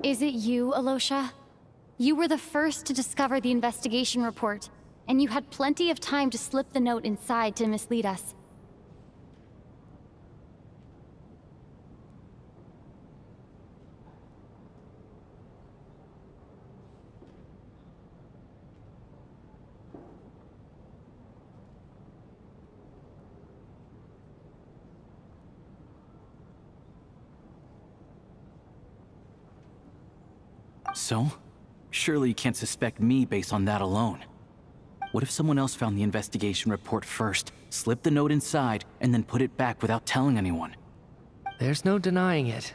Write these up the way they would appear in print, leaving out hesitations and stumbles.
Is it you, Alosha? You were the first to discover the investigation report, and you had plenty of time to slip the note inside to mislead us. So? Surely you can't suspect me based on that alone. What if someone else found the investigation report first, slipped the note inside, and then put it back without telling anyone? There's no denying it.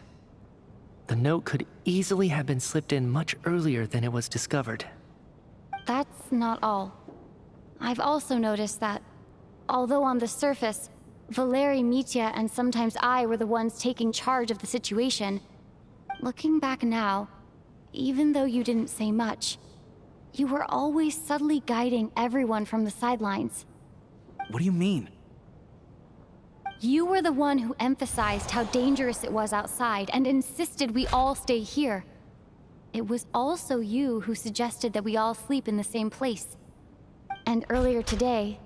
The note could easily have been slipped in much earlier than it was discovered. That's not all. I've also noticed that, although on the surface, Valeri, Mitya, and sometimes I were the ones taking charge of the situation, looking back now, even though you didn't say much, you were always subtly guiding everyone from the sidelines. What do you mean? You were the one who emphasized how dangerous it was outside and insisted we all stay here. It was also you who suggested that we all sleep in the same place. And earlier today,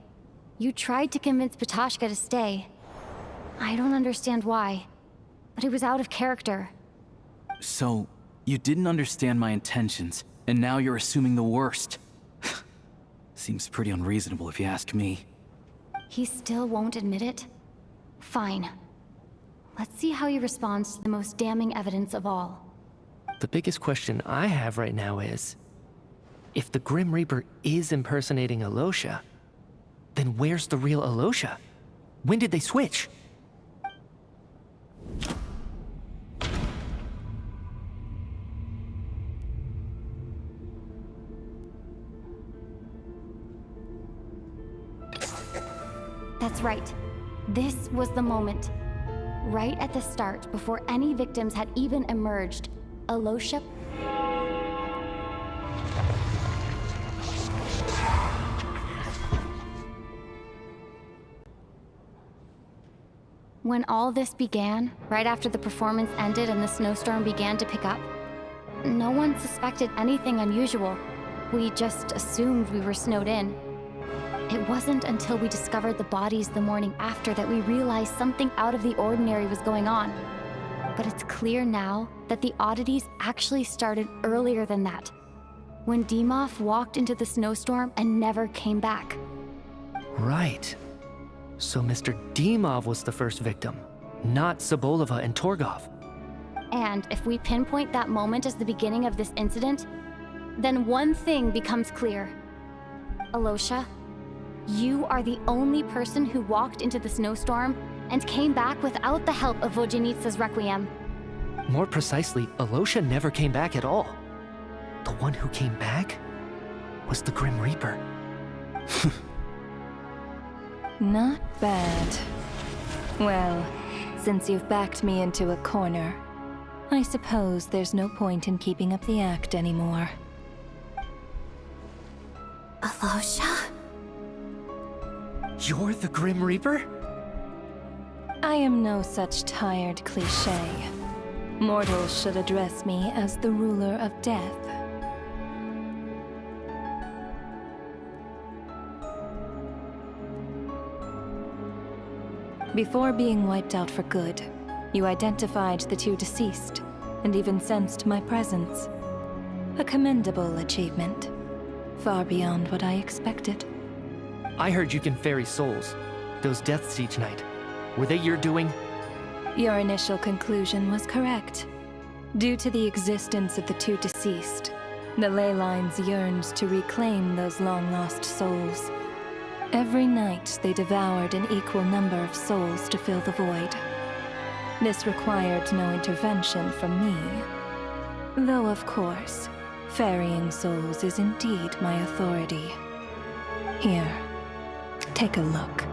you tried to convince Ptashka to stay. I don't understand why, but it was out of character. So, you didn't understand my intentions, and now you're assuming the worst. Seems pretty unreasonable if you ask me. He still won't admit it? Fine. Let's see how he responds to the most damning evidence of all. The biggest question I have right now is, if the Grim Reaper is impersonating Alosha, then where's the real Alosha? When did they switch? That's right. This was the moment. Right at the start, before any victims had even emerged, Alosha... When all this began, right after the performance ended and the snowstorm began to pick up, no one suspected anything unusual. We just assumed we were snowed in. It wasn't until we discovered the bodies the morning after that we realized something out of the ordinary was going on. But it's clear now that the oddities actually started earlier than that, when Dimov walked into the snowstorm and never came back. Right. So Mr. Dimov was the first victim, not Sobolova and Torgov. And if we pinpoint that moment as the beginning of this incident, then one thing becomes clear. Alosha, you are the only person who walked into the snowstorm and came back without the help of Vojanitsa's Requiem. More precisely, Alosha never came back at all. The one who came back was the Grim Reaper. Not bad. Well, since you've backed me into a corner, I suppose there's no point in keeping up the act anymore. Alosha? You're the Grim Reaper? I am no such tired cliché. Mortals should address me as the ruler of death. Before being wiped out for good, you identified the two deceased, and even sensed my presence. A commendable achievement, far beyond what I expected. I heard you can ferry souls. Those deaths each night. Were they your doing? Your initial conclusion was correct. Due to the existence of the two deceased, the ley lines yearned to reclaim those long-lost souls. Every night they devoured an equal number of souls to fill the void. This required no intervention from me. Though, of course, ferrying souls is indeed my authority. Here, take a look.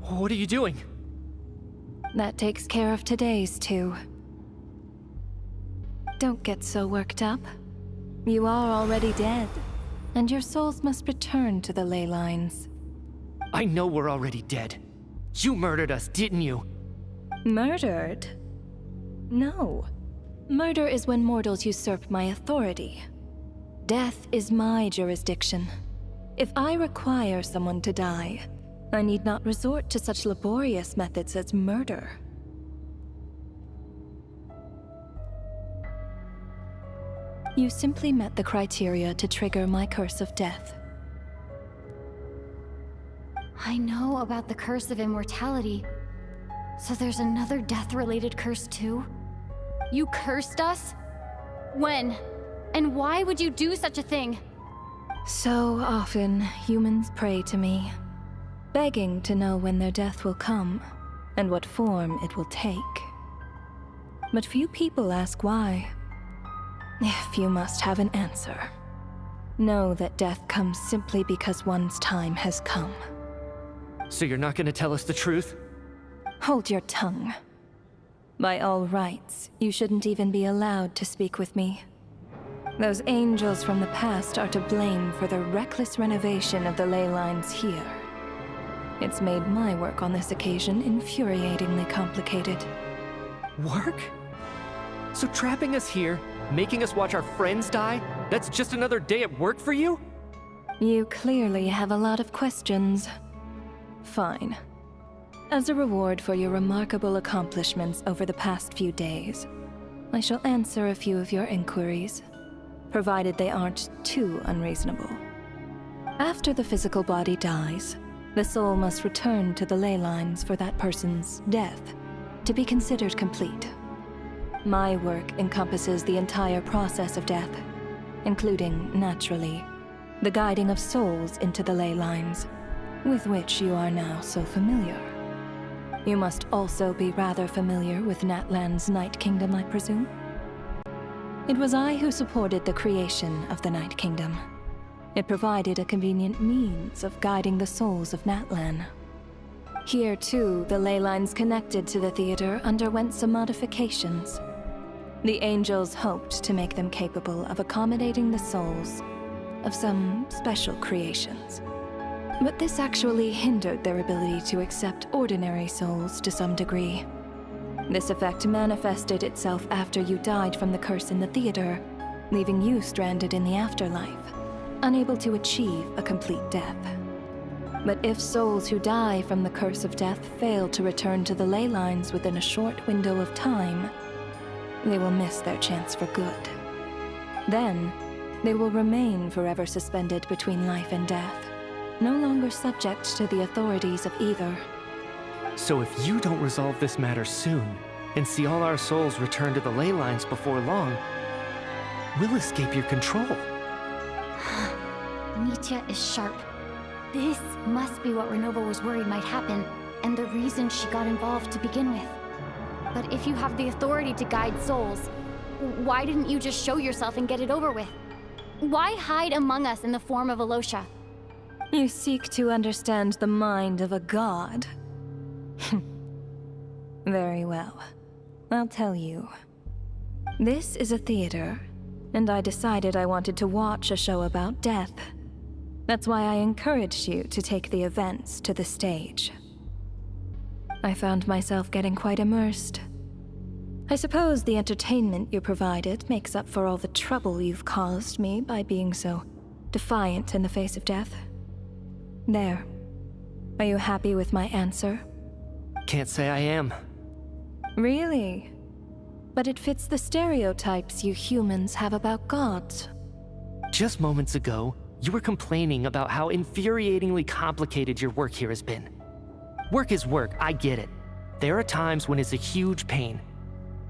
What are you doing? That takes care of today's too. Don't get so worked up. You are already dead, and your souls must return to the ley lines. I know we're already dead. You murdered us, didn't you? Murdered? No. Murder is when mortals usurp my authority. Death is my jurisdiction. If I require someone to die, I need not resort to such laborious methods as murder. You simply met the criteria to trigger my curse of death. I know about the curse of immortality. So there's another death-related curse too? You cursed us? When? And why would you do such a thing? So often, humans pray to me, begging to know when their death will come, and what form it will take. But few people ask why. If you must have an answer, know that death comes simply because one's time has come. So you're not gonna tell us the truth? Hold your tongue. By all rights, you shouldn't even be allowed to speak with me. Those angels from the past are to blame for the reckless renovation of the ley lines here. It's made my work on this occasion infuriatingly complicated. Work? So trapping us here, making us watch our friends die, that's just another day at work for you? You clearly have a lot of questions. Fine. As a reward for your remarkable accomplishments over the past few days, I shall answer a few of your inquiries, provided they aren't too unreasonable. After the physical body dies, the soul must return to the ley lines for that person's death to be considered complete. My work encompasses the entire process of death, including, naturally, the guiding of souls into the ley lines, with which you are now so familiar. You must also be rather familiar with Natlan's Night Kingdom, I presume? It was I who supported the creation of the Night Kingdom. It provided a convenient means of guiding the souls of Natlan. Here, too, the ley lines connected to the theater underwent some modifications. The angels hoped to make them capable of accommodating the souls of some special creations. But this actually hindered their ability to accept ordinary souls to some degree. This effect manifested itself after you died from the curse in the theater, leaving you stranded in the afterlife, unable to achieve a complete death. But if souls who die from the curse of death fail to return to the ley lines within a short window of time, they will miss their chance for good. Then, they will remain forever suspended between life and death, no longer subject to the authorities of either. So if you don't resolve this matter soon, and see all our souls return to the ley lines before long, we'll escape your control. Nitya is sharp. This must be what Renova was worried might happen, and the reason she got involved to begin with. But if you have the authority to guide souls, why didn't you just show yourself and get it over with? Why hide among us in the form of Alosha? You seek to understand the mind of a god. Very well. I'll tell you. This is a theater, and I decided I wanted to watch a show about death. That's why I encouraged you to take the events to the stage. I found myself getting quite immersed. I suppose the entertainment you provided makes up for all the trouble you've caused me by being so defiant in the face of death. There. Are you happy with my answer? Can't say I am. Really? But it fits the stereotypes you humans have about gods. Just moments ago, you were complaining about how infuriatingly complicated your work here has been. Work is work, I get it. There are times when it's a huge pain,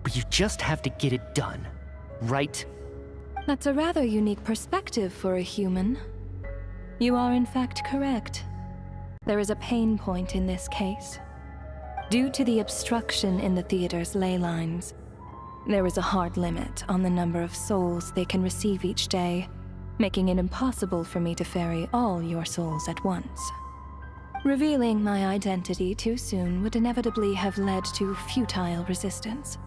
but you just have to get it done, right? That's a rather unique perspective for a human. You are in fact correct. There is a pain point in this case. Due to the obstruction in the theater's ley lines, there is a hard limit on the number of souls they can receive each day, making it impossible for me to ferry all your souls at once. Revealing my identity too soon would inevitably have led to futile resistance,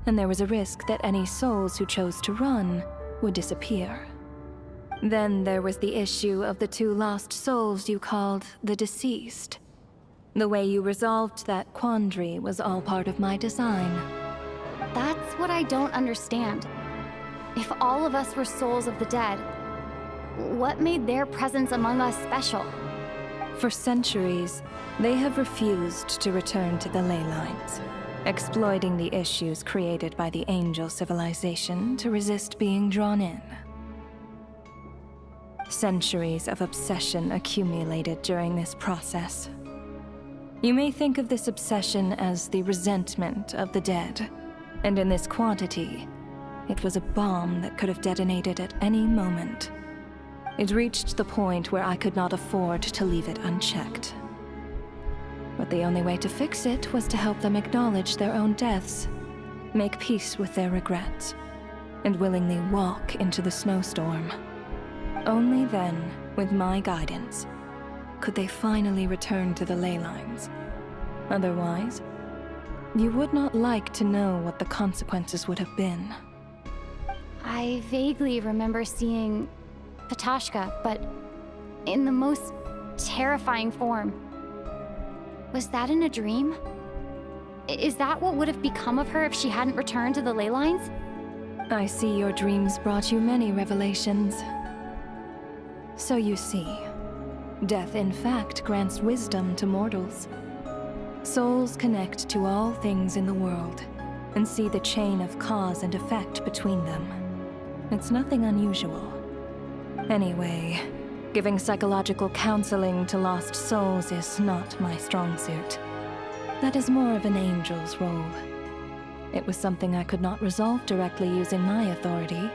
and there was a risk that any souls who chose to run would disappear. Then there was the issue of the 2 lost souls you called the deceased. The way you resolved that quandary was all part of my design. That's what I don't understand. If all of us were souls of the dead, what made their presence among us special? For centuries, they have refused to return to the ley lines, exploiting the issues created by the angel civilization to resist being drawn in. Centuries of obsession accumulated during this process. You may think of this obsession as the resentment of the dead, and in this quantity, it was a bomb that could have detonated at any moment. It reached the point where I could not afford to leave it unchecked. But the only way to fix it was to help them acknowledge their own deaths, make peace with their regrets, and willingly walk into the snowstorm. Only then, with my guidance, could they finally return to the ley lines. Otherwise, you would not like to know what the consequences would have been. I vaguely remember seeing Patoshka, but in the most terrifying form. Was that in a dream? Is that what would have become of her if she hadn't returned to the ley lines? I see your dreams brought you many revelations. So you see, death in fact grants wisdom to mortals. Souls connect to all things in the world and see the chain of cause and effect between them. It's nothing unusual. Anyway, giving psychological counseling to lost souls is not my strong suit. That is more of an angel's role. It was something I could not resolve directly using my authority,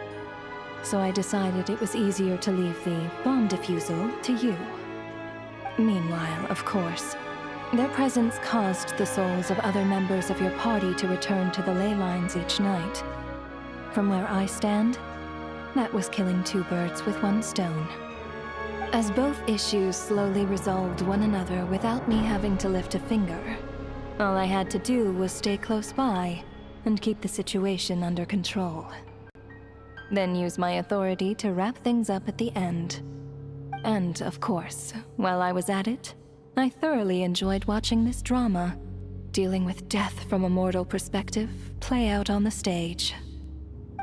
so I decided it was easier to leave the bomb defusal to you. Meanwhile, of course, their presence caused the souls of other members of your party to return to the ley lines each night. From where I stand, that was killing 2 birds with 1 stone. As both issues slowly resolved one another without me having to lift a finger, all I had to do was stay close by and keep the situation under control. Then use my authority to wrap things up at the end. And, of course, while I was at it, I thoroughly enjoyed watching this drama, dealing with death from a mortal perspective, play out on the stage.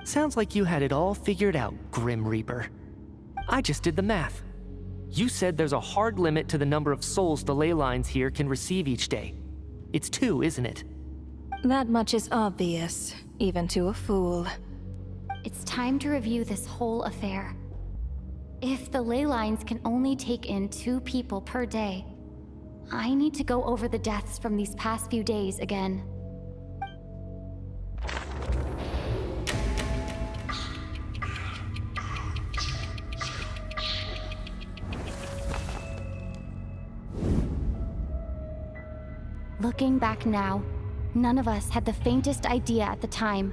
Sounds like you had it all figured out, Grim Reaper. I just did the math. You said there's a hard limit to the number of souls the ley lines here can receive each day. It's 2, isn't it? That much is obvious, even to a fool. It's time to review this whole affair. If the ley lines can only take in 2 people per day, I need to go over the deaths from these past few days again. Looking back now, none of us had the faintest idea at the time.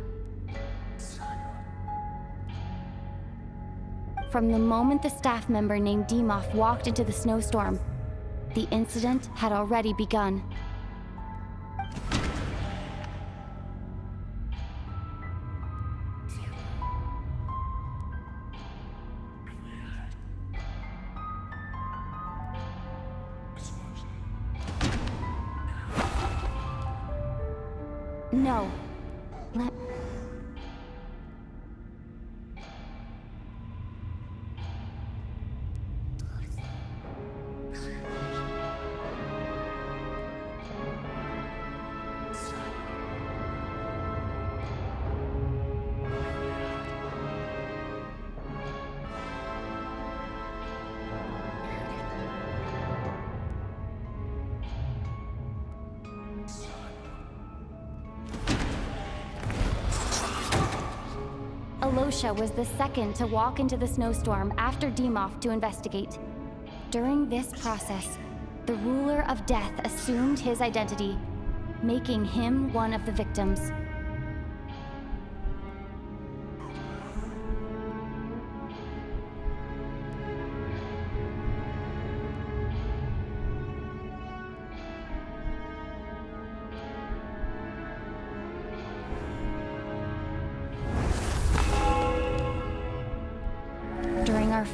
From the moment the staff member named Dimov walked into the snowstorm, the incident had already begun. No. Alosha was the second to walk into the snowstorm after Dimov to investigate. During this process, the ruler of death assumed his identity, making him one of the victims.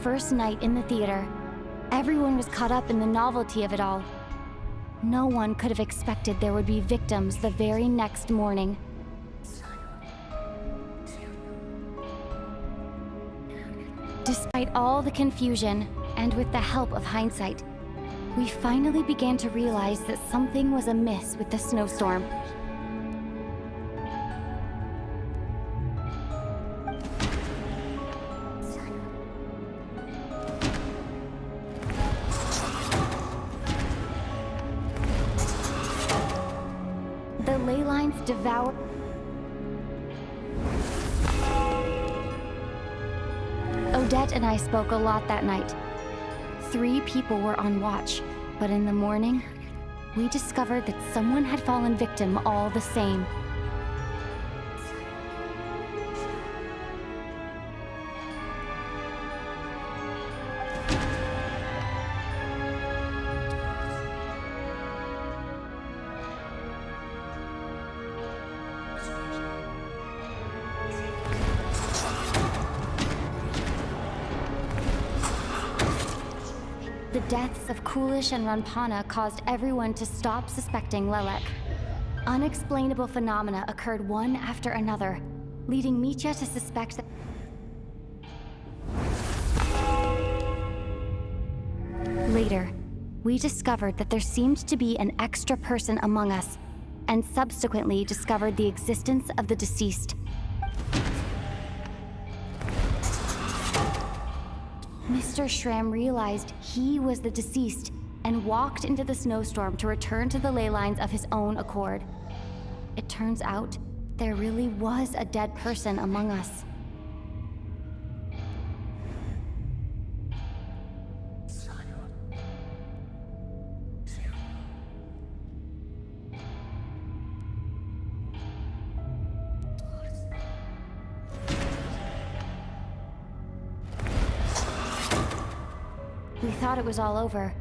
first night in the theater, everyone was caught up in the novelty of it all. No one could have expected there would be victims the very next morning. Despite all the confusion, and with the help of hindsight, we finally began to realize that something was amiss with the snowstorm. The ley lines devoured. Odette and I spoke a lot that night. 3 people were on watch, but in the morning, we discovered that someone had fallen victim all the same. The deaths of Coolish and Ranpana caused everyone to stop suspecting Lelek. Unexplainable phenomena occurred one after another, leading Mitya to suspect that... Later, we discovered that there seemed to be an extra person among us, and subsequently discovered the existence of the deceased. Mr. Schramm realized he was the deceased and walked into the snowstorm to return to the ley lines of his own accord. It turns out there really was a dead person among us. We thought it was all over,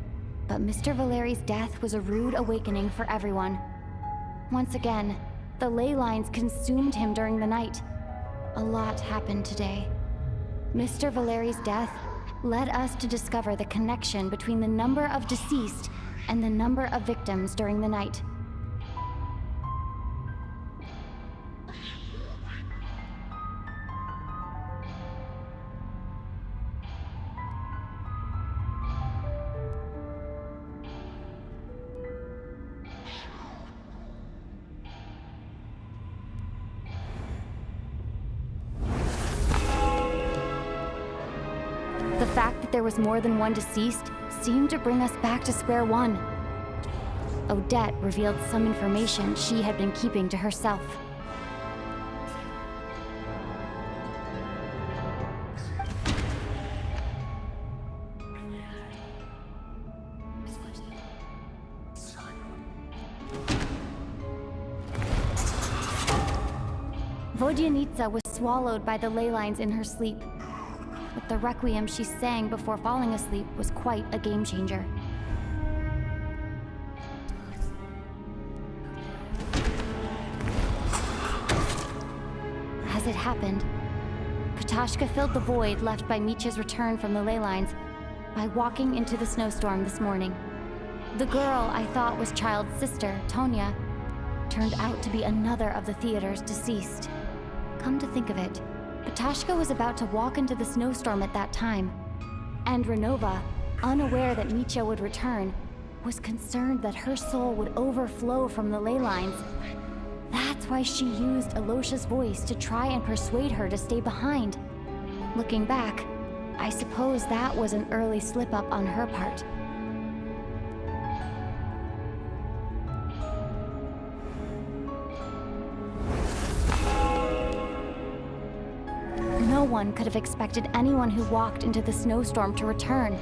but Mr. Valeri's death was a rude awakening for everyone. Once again, the ley lines consumed him during the night. A lot happened today. Mr. Valeri's death led us to discover the connection between the number of deceased and the number of victims during the night. The fact that there was more than one deceased seemed to bring us back to square one. Odette revealed some information she had been keeping to herself. Vodyanitsa was swallowed by the ley lines in her sleep. But the requiem she sang before falling asleep was quite a game changer. As it happened, Katashka filled the void left by Mitya's return from the ley lines by walking into the snowstorm this morning. The girl I thought was Child's sister, Tonya, turned out to be another of the theater's deceased. Come to think of it, Katashka was about to walk into the snowstorm at that time, and Renova, unaware that Mitya would return, was concerned that her soul would overflow from the ley lines. That's why she used Alosha's voice to try and persuade her to stay behind. Looking back, I suppose that was an early slip-up on her part. No one could have expected anyone who walked into the snowstorm to return.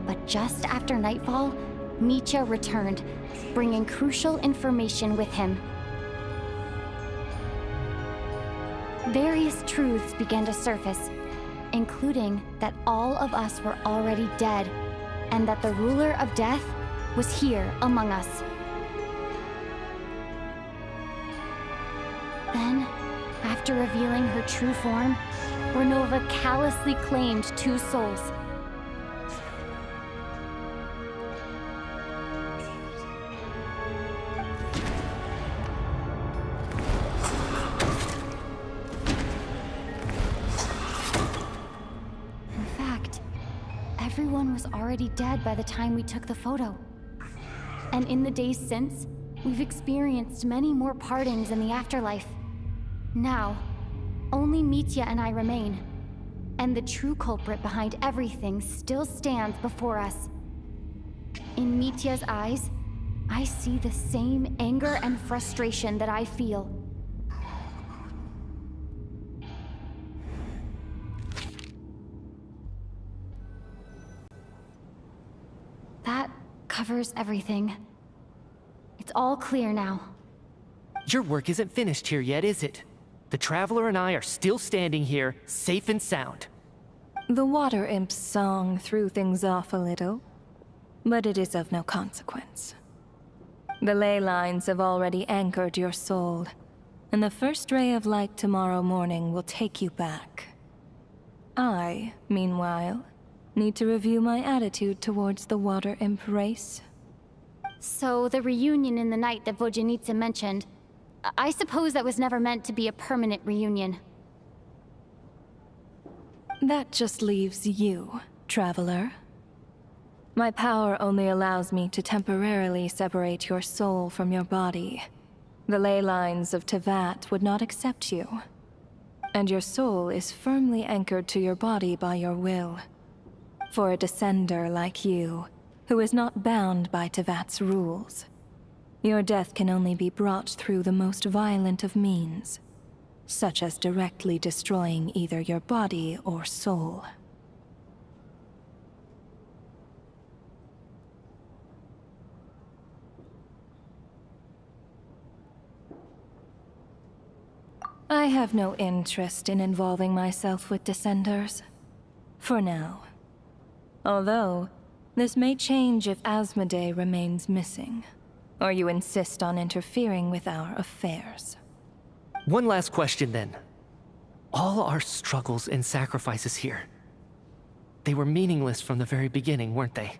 But just after nightfall, Mitya returned, bringing crucial information with him. Various truths began to surface, including that all of us were already dead, and that the ruler of death was here among us. Then, after revealing her true form, Renova callously claimed 2 souls, everyone was already dead by the time we took the photo. And in the days since, we've experienced many more partings in the afterlife. Now, only Mitya and I remain. And the true culprit behind everything still stands before us. In Mitya's eyes, I see the same anger and frustration that I feel. That covers everything. It's all clear now. Your work isn't finished here yet, is it? The Traveler and I are still standing here, safe and sound. The Water Imp's song threw things off a little, but it is of no consequence. The ley lines have already anchored your soul, and the first ray of light tomorrow morning will take you back. I, meanwhile, need to review my attitude towards the Water Imp race. So, the reunion in the night that Vojanitsa mentioned, I suppose that was never meant to be a permanent reunion. That just leaves you, Traveler. My power only allows me to temporarily separate your soul from your body. The ley lines of Tevat would not accept you. And your soul is firmly anchored to your body by your will. For a descender like you, who is not bound by Tevat's rules, your death can only be brought through the most violent of means, such as directly destroying either your body or soul. I have no interest in involving myself with Descenders. For now. Although, this may change if Asmodee remains missing, or you insist on interfering with our affairs. One last question then. All our struggles and sacrifices here, they were meaningless from the very beginning, weren't they?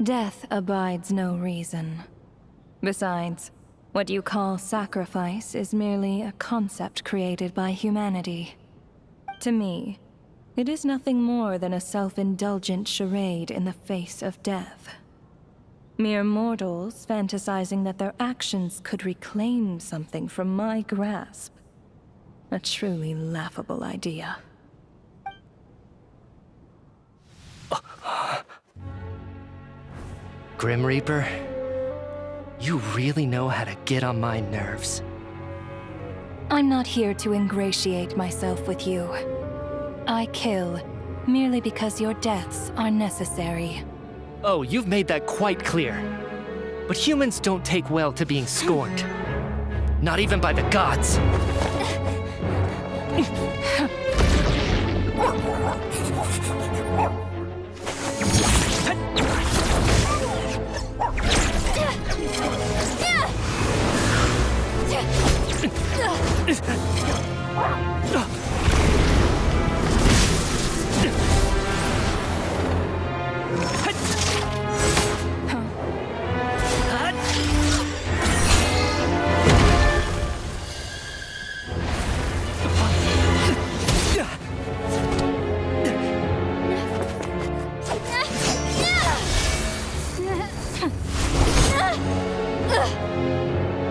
Death abides no reason. Besides, what you call sacrifice is merely a concept created by humanity. To me, it is nothing more than a self-indulgent charade in the face of death. Mere mortals fantasizing that their actions could reclaim something from my grasp. A truly laughable idea. Grim Reaper, you really know how to get on my nerves. I'm not here to ingratiate myself with you. I kill merely because your deaths are necessary. Oh, you've made that quite clear. But humans don't take well to being scorned. Not even by the gods.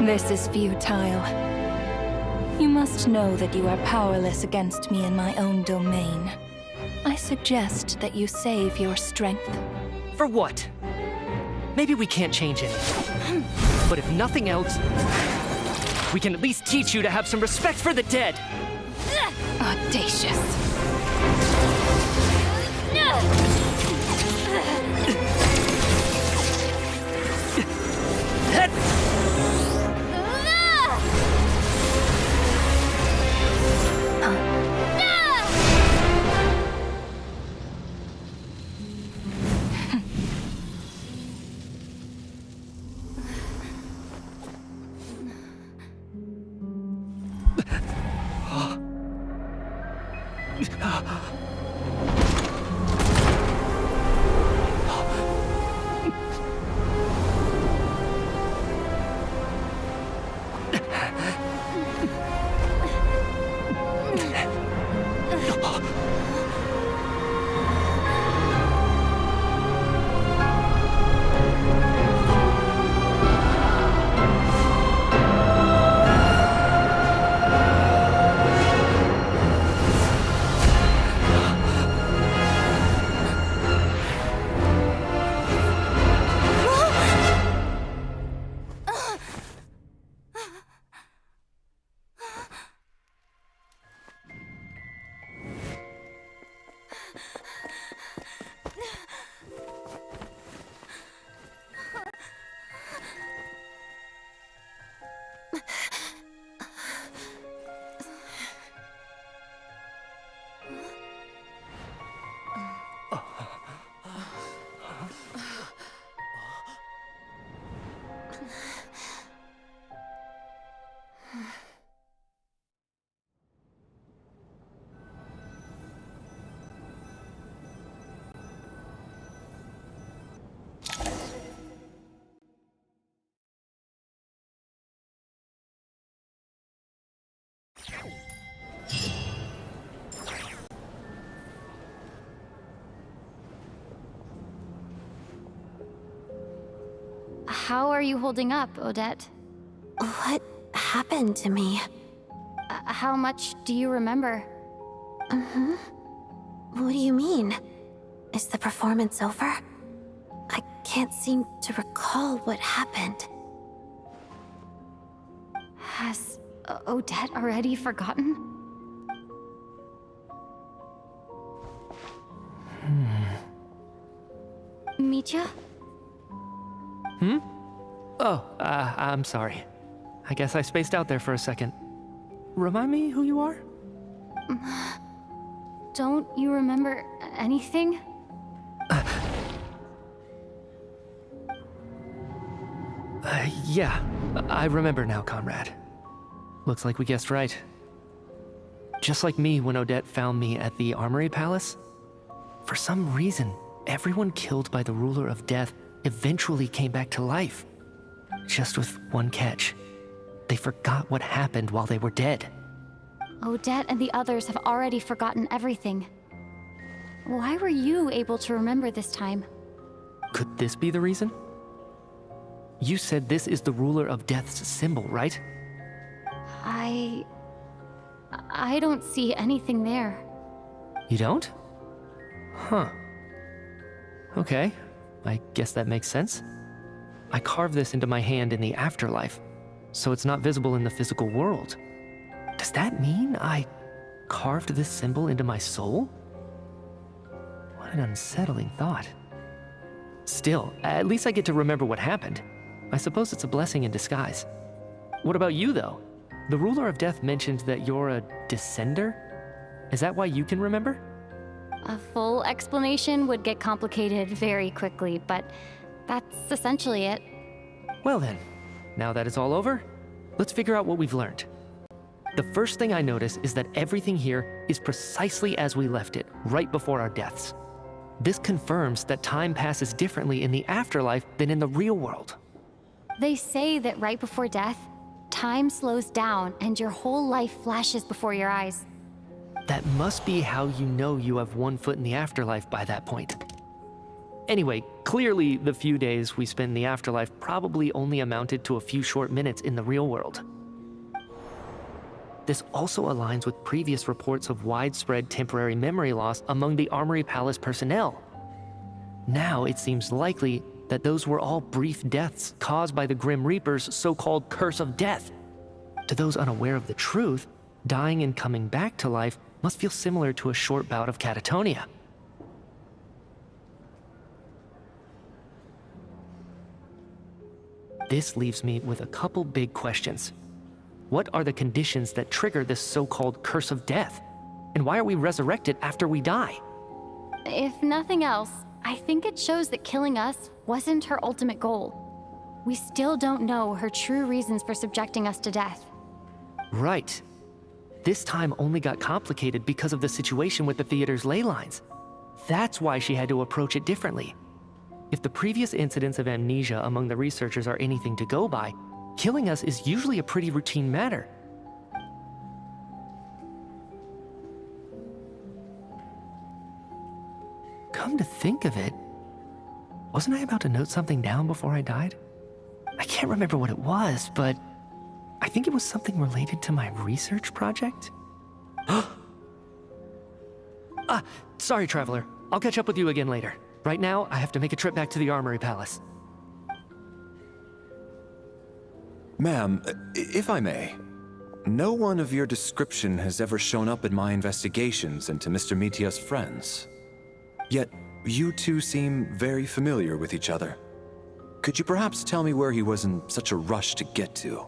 This is futile. You must know that you are powerless against me in my own domain. I suggest that you save your strength. For what? Maybe we can't change anything. But if nothing else, we can at least teach you to have some respect for the dead. Audacious. How are you holding up, Odette? What happened to me? How much do you remember? What do you mean? Is the performance over? I can't seem to recall what happened. Has Odette already forgotten? Mitya? Oh, I'm sorry. I guess I spaced out there for a second. Remind me who you are? Don't you remember anything? Yeah, I remember now, comrade. Looks like we guessed right. Just like me when Odette found me at the Armory Palace, for some reason, everyone killed by the ruler of death eventually came back to life. Just with one catch. They forgot what happened while they were dead. Odette and the others have already forgotten everything. Why were you able to remember this time? Could this be the reason? You said this is the ruler of death's symbol, right? I don't see anything there. You don't? Huh. Okay, I guess that makes sense. I carved this into my hand in the afterlife, so it's not visible in the physical world. Does that mean I carved this symbol into my soul? What an unsettling thought. Still, at least I get to remember what happened. I suppose it's a blessing in disguise. What about you, though? The ruler of death mentioned that you're a descender? Is that why you can remember? A full explanation would get complicated very quickly, but that's essentially it. Well then, now that it's all over, let's figure out what we've learned. The first thing I notice is that everything here is precisely as we left it, right before our deaths. This confirms that time passes differently in the afterlife than in the real world. They say that right before death, time slows down and your whole life flashes before your eyes. That must be how you know you have one foot in the afterlife by that point. Anyway, clearly the few days we spend in the afterlife probably only amounted to a few short minutes in the real world. This also aligns with previous reports of widespread temporary memory loss among the Armory Palace personnel. Now it seems likely that those were all brief deaths caused by the Grim Reaper's so-called curse of death. To those unaware of the truth, dying and coming back to life must feel similar to a short bout of catatonia. This leaves me with a couple big questions. What are the conditions that trigger this so-called curse of death? And why are we resurrected after we die? If nothing else, I think it shows that killing us wasn't her ultimate goal. We still don't know her true reasons for subjecting us to death. Right. This time only got complicated because of the situation with the theater's ley lines. That's why she had to approach it differently. If the previous incidents of amnesia among the researchers are anything to go by, killing us is usually a pretty routine matter. Come to think of it, wasn't I about to note something down before I died? I can't remember what it was, but I think it was something related to my research project. Sorry, Traveler. I'll catch up with you again later. Right now, I have to make a trip back to the Armory Palace. Ma'am, if I may, no one of your description has ever shown up in my investigations into Mr. Mitya's friends. Yet, you two seem very familiar with each other. Could you perhaps tell me where he was in such a rush to get to?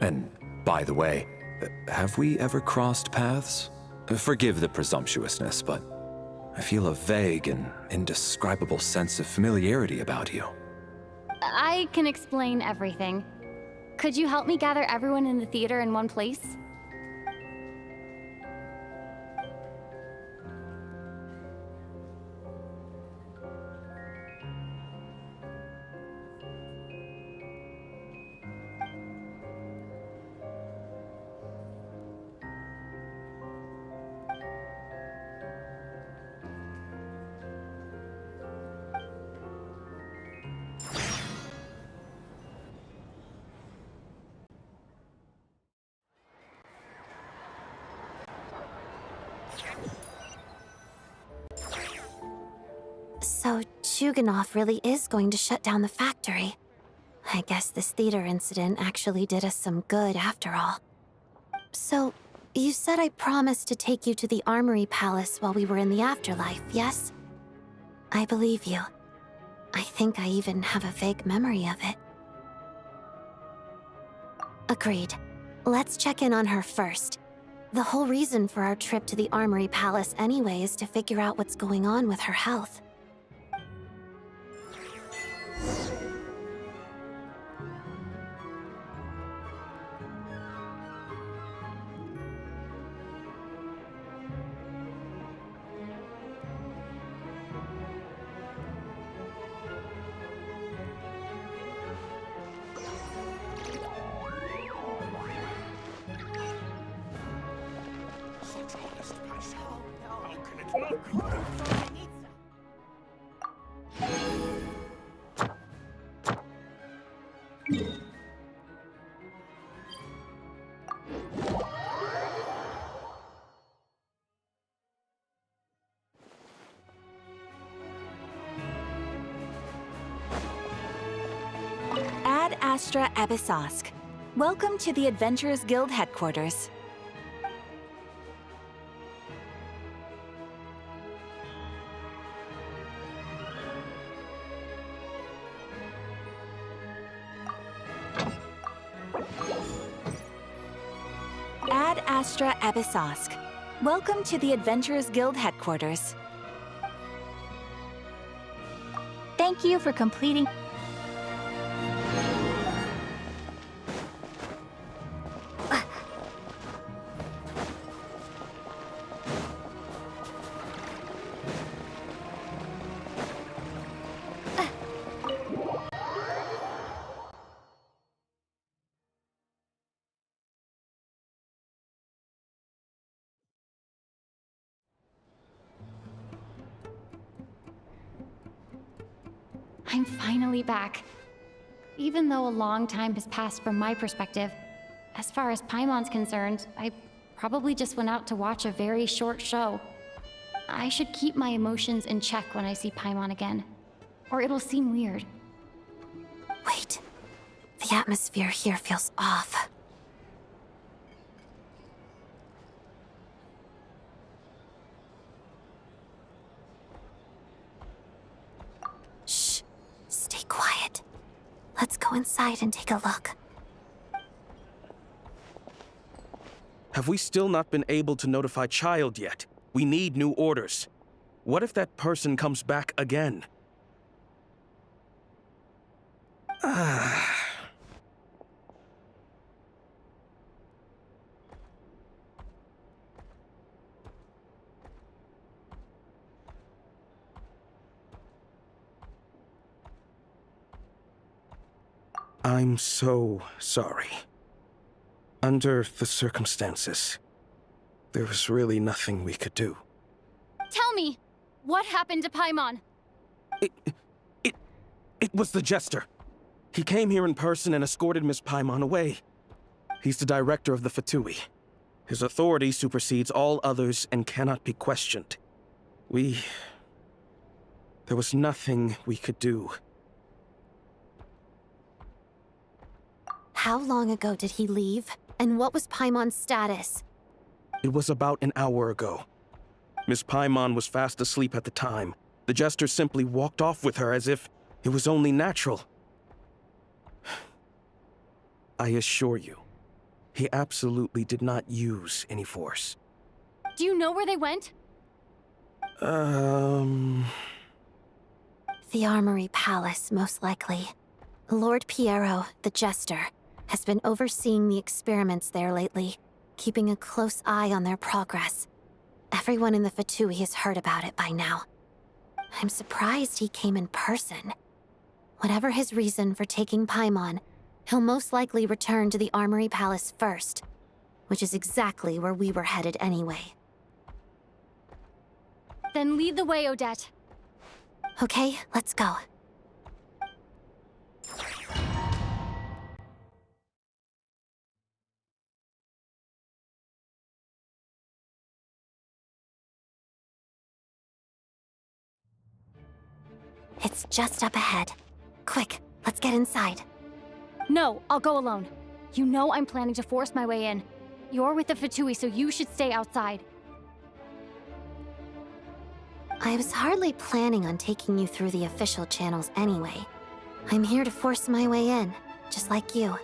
And, by the way, have we ever crossed paths? Forgive the presumptuousness, but I feel a vague and indescribable sense of familiarity about you. I can explain everything. Could you help me gather everyone in the theater in one place? Chuganov really is going to shut down the factory. I guess this theater incident actually did us some good after all. So, you said I promised to take you to the Armory Palace while we were in the afterlife, yes? I believe you. I think I even have a vague memory of it. Agreed. Let's check in on her first. The whole reason for our trip to the Armory Palace anyway is to figure out what's going on with her health. Ad Astra Abyssosque. Welcome to the Adventurers Guild headquarters. Ad Astra Abyssosque. Welcome to the Adventurers Guild headquarters. Thank you for completing. I'm finally back. Even though a long time has passed from my perspective, as far as Paimon's concerned, I probably just went out to watch a very short show. I should keep my emotions in check when I see Paimon again, or it'll seem weird. Wait. The atmosphere here feels off. Shh. Stay quiet. Let's go inside and take a look. Have we still not been able to notify Child yet? We need new orders. What if that person comes back again? I'm so sorry. Under the circumstances, there was really nothing we could do. Tell me, what happened to Paimon? It was the Jester. He came here in person and escorted Miss Paimon away. He's the director of the Fatui. His authority supersedes all others and cannot be questioned. There was nothing we could do. How long ago did he leave? And what was Paimon's status? It was about an hour ago. Miss Paimon was fast asleep at the time. The Jester simply walked off with her as if it was only natural. I assure you, he absolutely did not use any force. Do you know where they went? The Armory Palace, most likely. Lord Piero, the Jester, has been overseeing the experiments there lately, keeping a close eye on their progress. Everyone in the Fatui has heard about it by now. I'm surprised he came in person. Whatever his reason for taking Paimon, he'll most likely return to the Armory Palace first, which is exactly where we were headed anyway. Then lead the way, Odette. Okay, let's go. It's just up ahead. Quick, let's get inside. No, I'll go alone. You know I'm planning to force my way in. You're with the Fatui, so you should stay outside. I was hardly planning on taking you through the official channels anyway. I'm here to force my way in, just like you.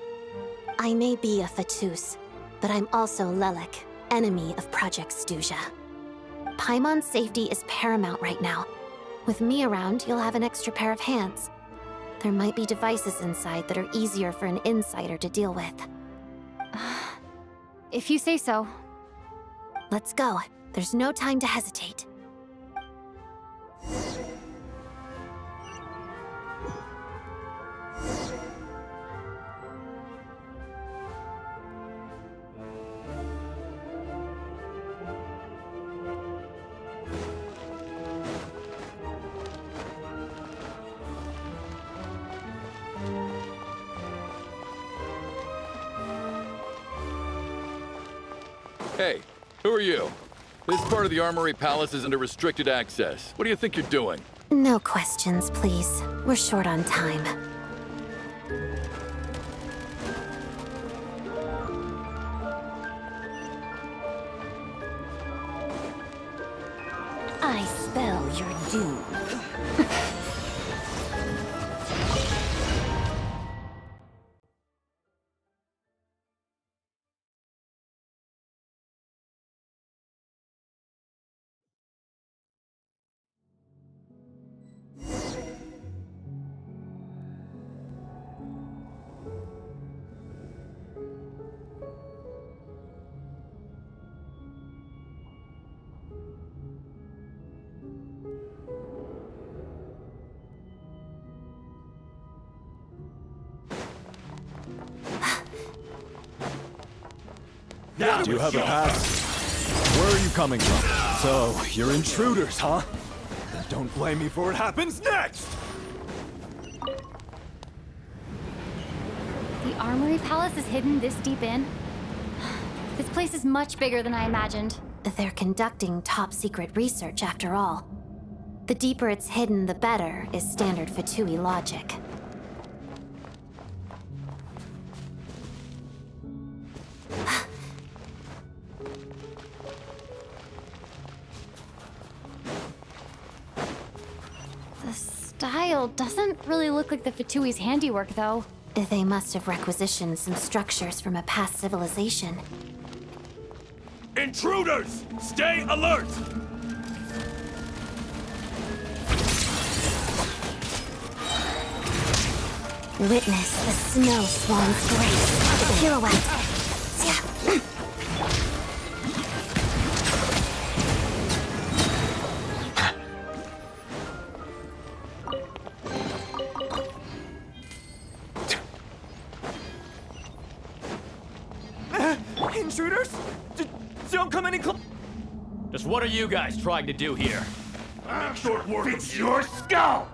I may be a Fatus, but I'm also Lelik, enemy of Project Stuja. Paimon's safety is paramount right now. With me around, you'll have an extra pair of hands. There might be devices inside that are easier for an insider to deal with. If you say so. Let's go. There's no time to hesitate. Hey, who are you? This part of the Armory Palace is under restricted access. What do you think you're doing? No questions, please. We're short on time. I spell your doom. Do you have a pass? Where are you coming from? So, you're intruders, huh? Then don't blame me for what happens next! The Armory Palace is hidden this deep in? This place is much bigger than I imagined. They're conducting top-secret research, after all. The deeper it's hidden, the better, is standard Fatui logic. The style doesn't really look like the Fatui's handiwork, though. They must have requisitioned some structures from a past civilization. Intruders! Stay alert! Witness the snow swan's grace. The pirouette. Intruders? Don't come any closer! Just what are you guys trying to do here? Short work of your skull!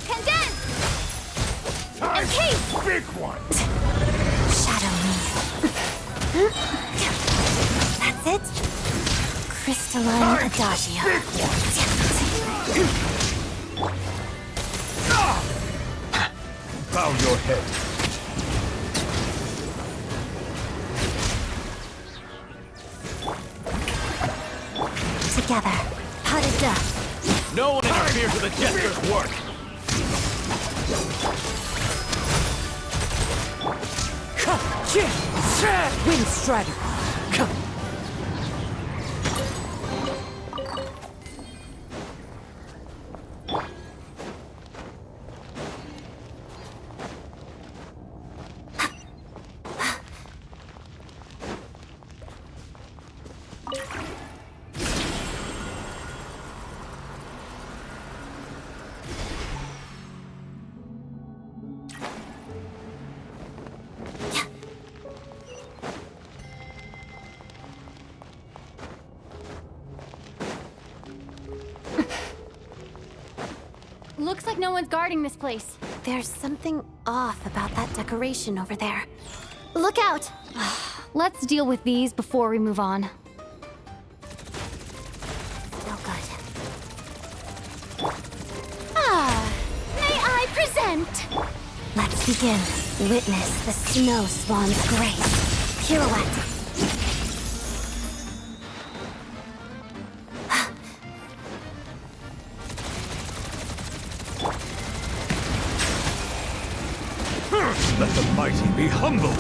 Condense! Encase! Big one! Shadow me. That's it. Crystalline Adagio. Bow your head. Together. How to death. No one interferes with the Jester's work! Wind Strider. Looks like no one's guarding this place. There's something off about that decoration over there. Look out! Let's deal with these before we move on. Still good. Begin. Witness the snow swan's grace. Pirouette. Let the mighty be humbled!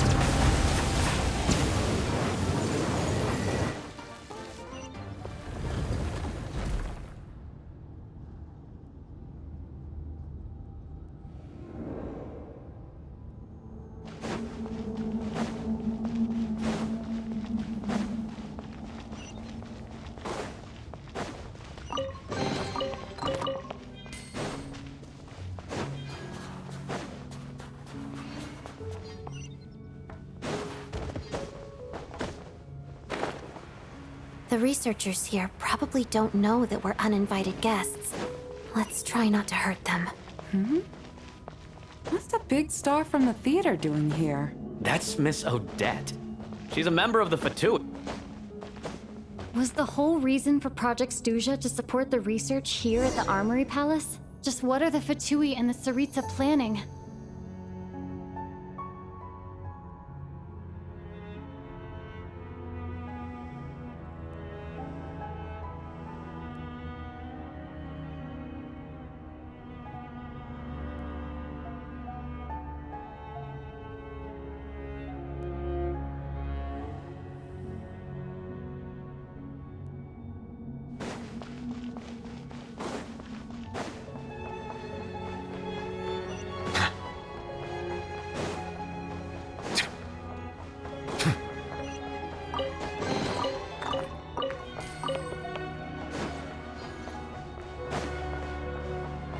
The researchers here probably don't know that we're uninvited guests. Let's try not to hurt them. What's the big star from the theater doing here? That's Miss Odette. She's a member of the Fatui. Was the whole reason for Project Stuja to support the research here at the Armory Palace? Just what are the Fatui and the Tsaritsa planning?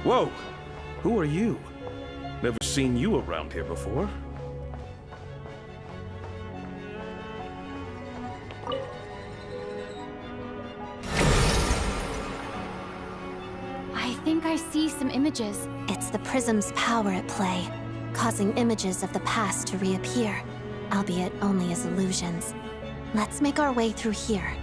Whoa! Who are you? Never seen you around here before. I think I see some images. It's the prism's power at play, causing images of the past to reappear, albeit only as illusions. Let's make our way through here.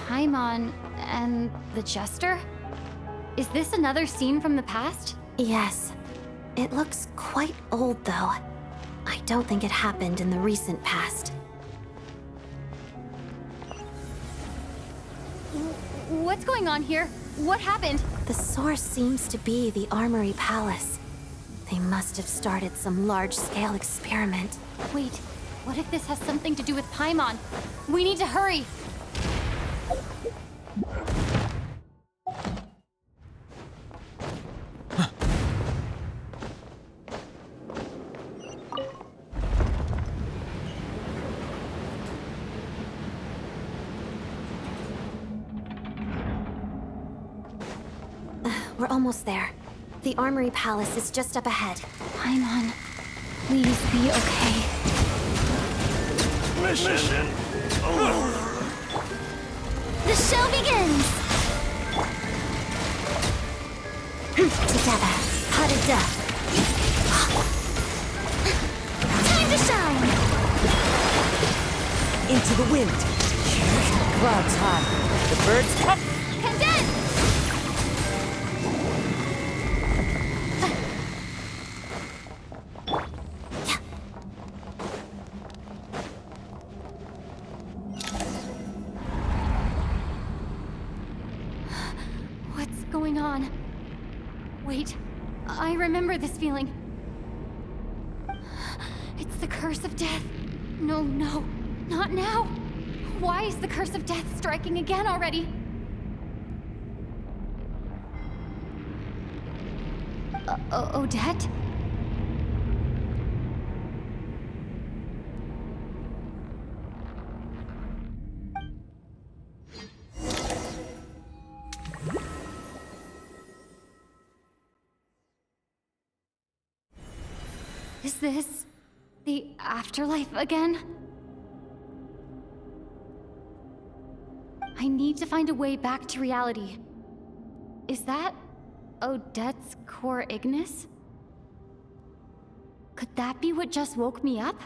Paimon and the Jester? Is this another scene from the past? Yes. It looks quite old, though. I don't think it happened in the recent past. What's going on here? What happened? The source seems to be the Armory Palace. They must have started some large-scale experiment. Wait, what if this has something to do with Paimon? We need to hurry! We're almost there. The Armory Palace is just up ahead. Paimon, please be okay. Mission! The show begins! Together, how to death. Time to shine! Into the wind. Clouds high. The birds come. Condense! What's going on? Wait, I remember this feeling. It's the curse of death. No, no, not now. Why is the curse of death striking again already? Odette? Is this the afterlife again? I need to find a way back to reality. Is that Odette's core Ignis? Could that be what just woke me up?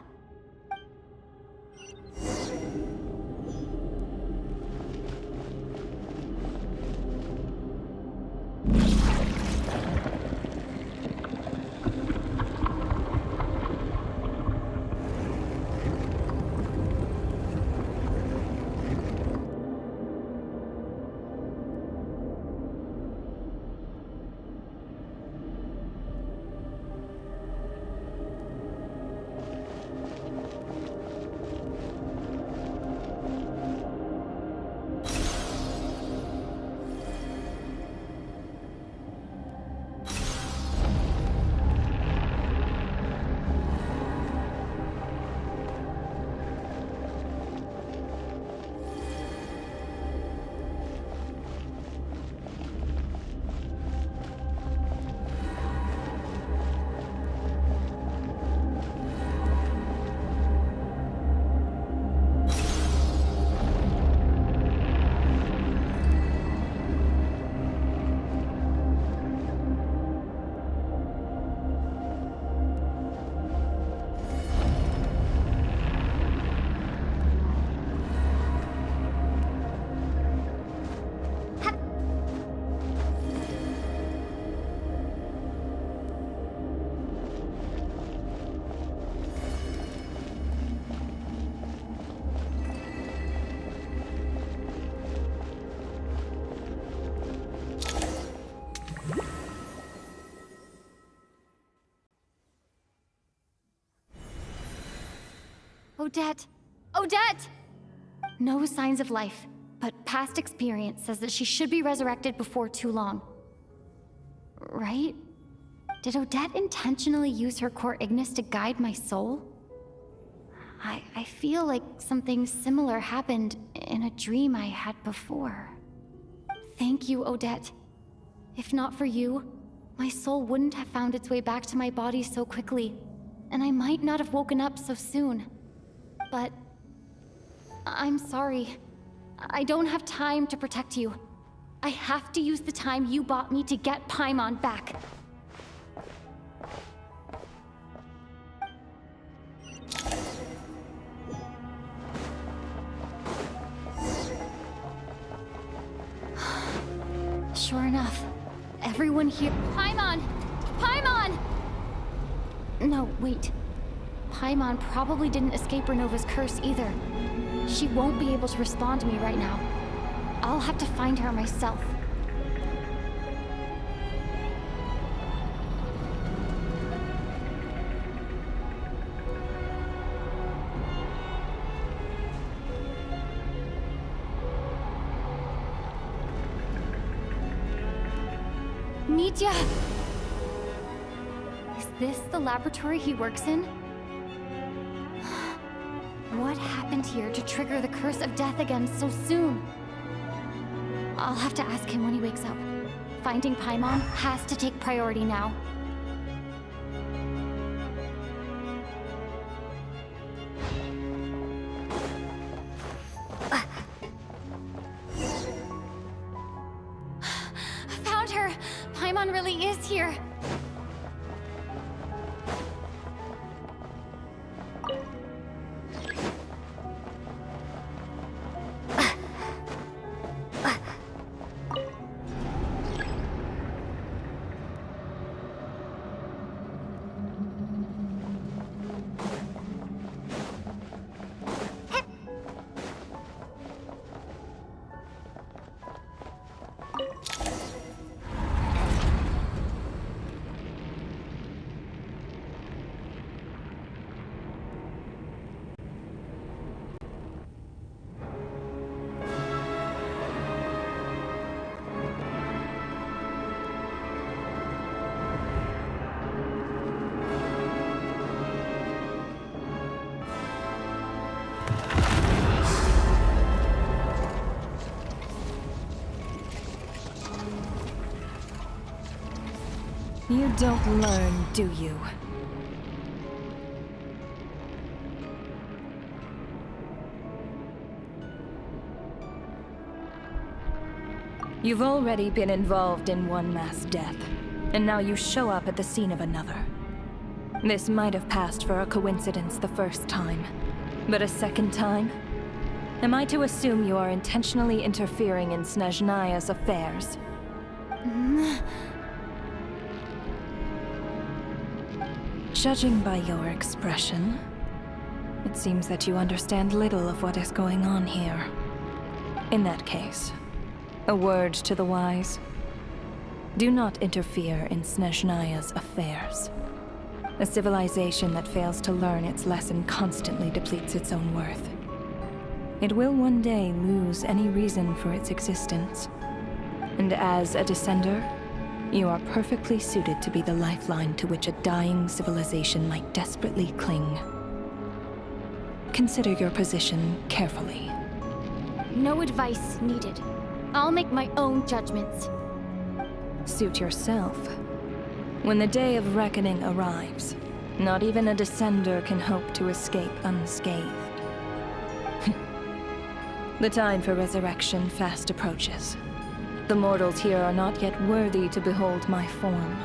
Odette! Odette! No signs of life, but past experience says that she should be resurrected before too long. Right? Did Odette intentionally use her core Ignis to guide my soul? I feel like something similar happened in a dream I had before. Thank you, Odette. If not for you, my soul wouldn't have found its way back to my body so quickly, and I might not have woken up so soon. But I'm sorry. I don't have time to protect you. I have to use the time you bought me to get Paimon back. Sure enough, everyone here— Paimon! Paimon! No, wait. Paimon probably didn't escape Renova's curse either. She won't be able to respond to me right now. I'll have to find her myself. Nitya! Is this the laboratory he works in? What happened here to trigger the curse of death again so soon? I'll have to ask him when he wakes up. Finding Paimon has to take priority now. Found her! Paimon really is here! You don't learn, do you? You've already been involved in one mass death, and now you show up at the scene of another. This might have passed for a coincidence the first time, but a second time? Am I to assume you are intentionally interfering in Snezhnaya's affairs? Judging by your expression, it seems that you understand little of what is going on here. In that case, a word to the wise. Do not interfere in Snezhnaya's affairs. A civilization that fails to learn its lesson constantly depletes its own worth. It will one day lose any reason for its existence. And as a descender, you are perfectly suited to be the lifeline to which a dying civilization might desperately cling. Consider your position carefully. No advice needed. I'll make my own judgments. Suit yourself. When the day of reckoning arrives, not even a descender can hope to escape unscathed. The time for resurrection fast approaches. The mortals here are not yet worthy to behold my form.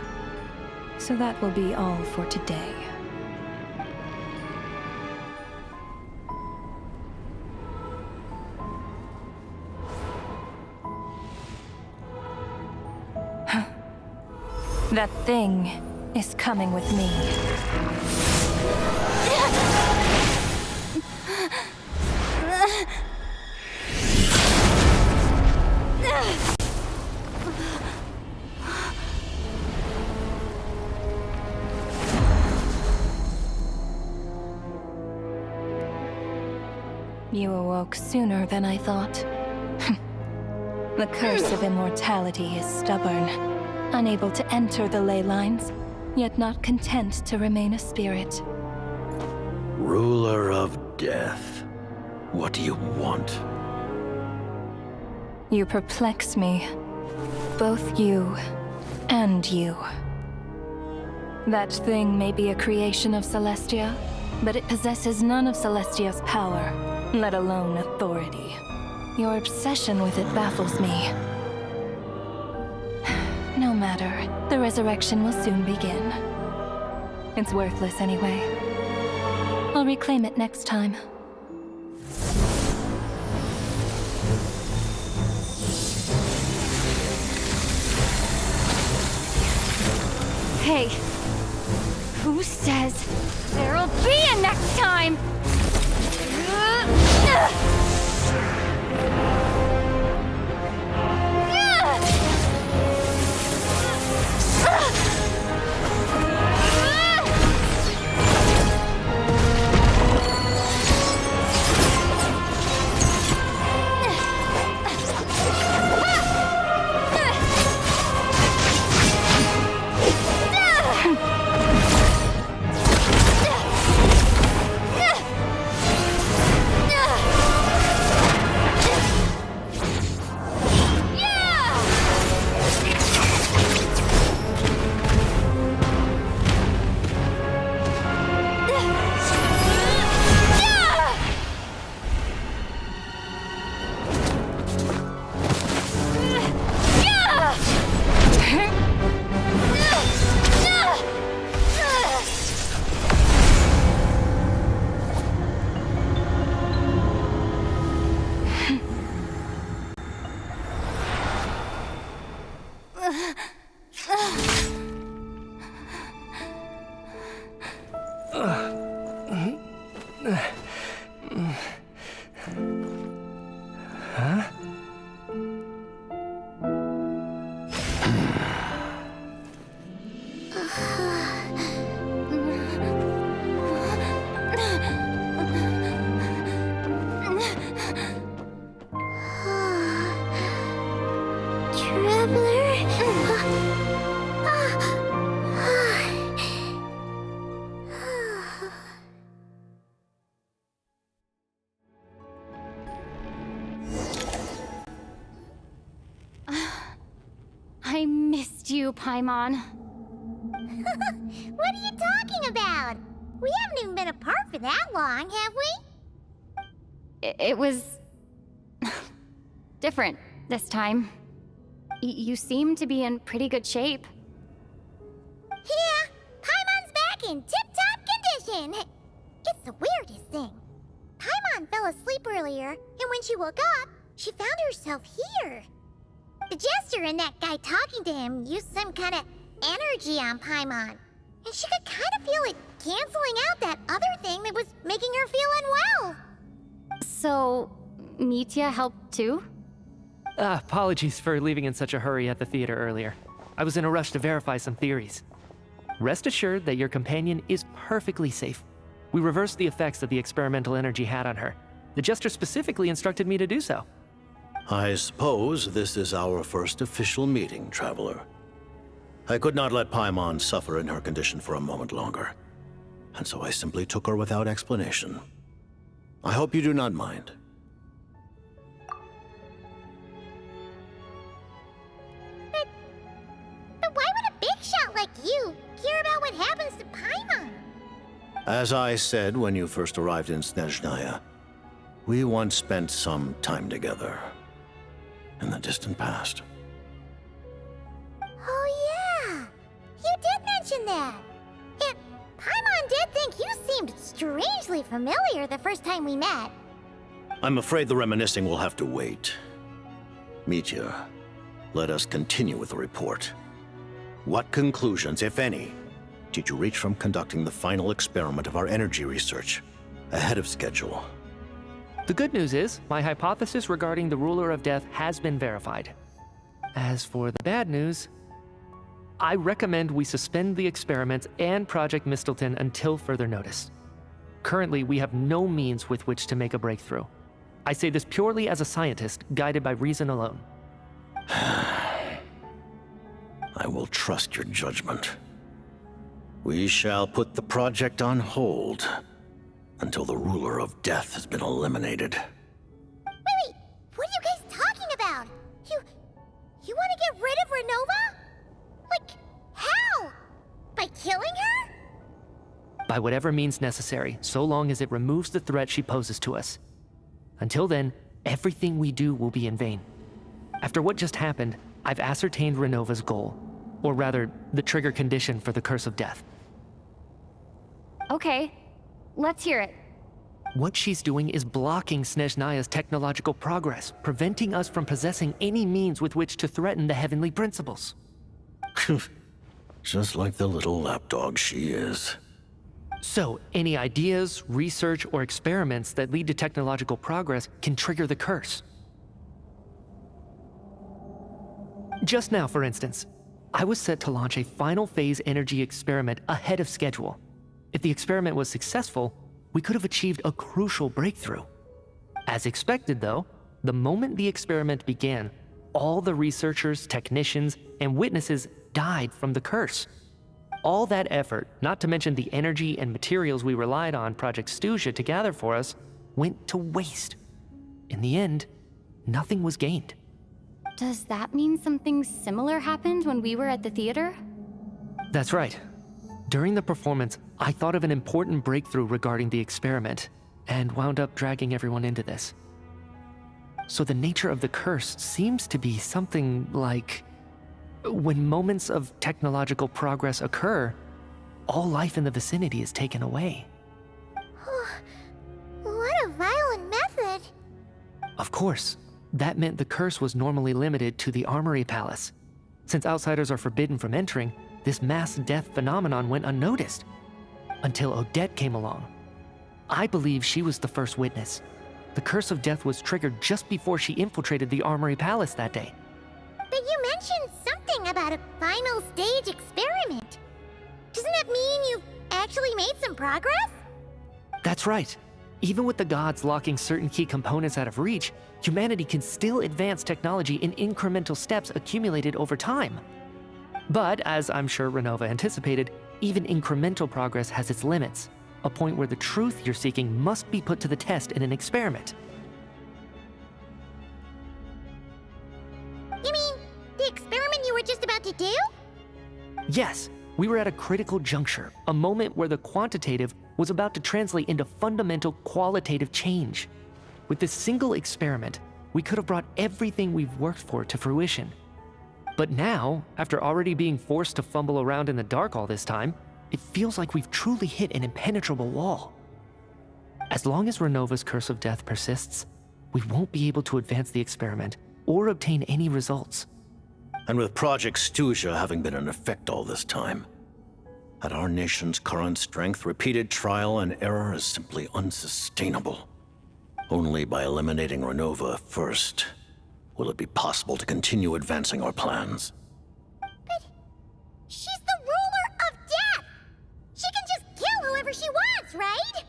So that will be all for today. That thing is coming with me. You awoke sooner than I thought. The curse of immortality is stubborn, unable to enter the ley lines, yet not content to remain a spirit. Ruler of Death. What do you want? You perplex me. Both you and you. That thing may be a creation of Celestia, but it possesses none of Celestia's power, let alone authority. Your obsession with it baffles me. No matter, the resurrection will soon begin. It's worthless anyway. I'll reclaim it next time. Hey, who says there'll be a next time? I missed you, Paimon. What are you talking about? We haven't even been apart for that long, have we? It was... different this time. You seem to be in pretty good shape. Yeah, Paimon's back in tip-top condition. It's the weirdest thing. Paimon fell asleep earlier, and when she woke up, she found herself here. The Jester and that guy talking to him used some kind of energy on Paimon, and she could kind of feel it canceling out that other thing that was making her feel unwell. So, Mitya helped too? Apologies for leaving in such a hurry at the theater earlier. I was in a rush to verify some theories. Rest assured that your companion is perfectly safe. We reversed the effects that the experimental energy had on her. The Jester specifically instructed me to do so. I suppose this is our first official meeting, Traveler. I could not let Paimon suffer in her condition for a moment longer, and so I simply took her without explanation. I hope you do not mind. But why would a big shot like you care about what happens to Paimon? As I said when you first arrived in Snezhnaya, we once spent some time together. In the distant past. Oh yeah! You did mention that! And Paimon did think you seemed strangely familiar the first time we met. I'm afraid the reminiscing will have to wait. Mitya, let us continue with the report. What conclusions, if any, did you reach from conducting the final experiment of our energy research ahead of schedule? The good news is, my hypothesis regarding the Ruler of Death has been verified. As for the bad news, I recommend we suspend the experiments and Project Mistelton until further notice. Currently, we have no means with which to make a breakthrough. I say this purely as a scientist, guided by reason alone. I will trust your judgment. We shall put the project on hold until the ruler of death has been eliminated. Wait, what are you guys talking about? You want to get rid of Renova? Like, how? By killing her? By whatever means necessary, so long as it removes the threat she poses to us. Until then, everything we do will be in vain. After what just happened, I've ascertained Renova's goal. Or rather, the trigger condition for the Curse of Death. Okay, let's hear it. What she's doing is blocking Snezhnaya's technological progress, preventing us from possessing any means with which to threaten the heavenly principles. Just like the little lapdog she is. So, any ideas, research, or experiments that lead to technological progress can trigger the curse. Just now, for instance, I was set to launch a final phase energy experiment ahead of schedule. If the experiment was successful, we could have achieved a crucial breakthrough. As expected, though, the moment the experiment began, all the researchers, technicians, and witnesses died from the curse. All that effort, not to mention the energy and materials we relied on Project Stuja to gather for us, went to waste. In the end, nothing was gained. Does that mean something similar happened when we were at the theater? That's right. During the performance, I thought of an important breakthrough regarding the experiment, and wound up dragging everyone into this. So the nature of the curse seems to be something like, when moments of technological progress occur, all life in the vicinity is taken away. What a violent method! Of course, that meant the curse was normally limited to the Armory Palace. Since outsiders are forbidden from entering, this mass death phenomenon went unnoticed. Until Odette came along. I believe she was the first witness. The curse of death was triggered just before she infiltrated the Armory Palace that day. But you mentioned something about a final stage experiment. Doesn't that mean you've actually made some progress? That's right. Even with the gods locking certain key components out of reach, humanity can still advance technology in incremental steps accumulated over time. But, as I'm sure Renova anticipated, even incremental progress has its limits, a point where the truth you're seeking must be put to the test in an experiment. You mean the experiment you were just about to do? Yes, we were at a critical juncture, a moment where the quantitative was about to translate into fundamental qualitative change. With this single experiment, we could have brought everything we've worked for to fruition. But now, after already being forced to fumble around in the dark all this time, it feels like we've truly hit an impenetrable wall. As long as Renova's Curse of Death persists, we won't be able to advance the experiment or obtain any results. And with Project Stuja having been in effect all this time, at our nation's current strength, repeated trial and error is simply unsustainable. Only by eliminating Renova first will it be possible to continue advancing our plans. But she's the ruler of death! She can just kill whoever she wants, right?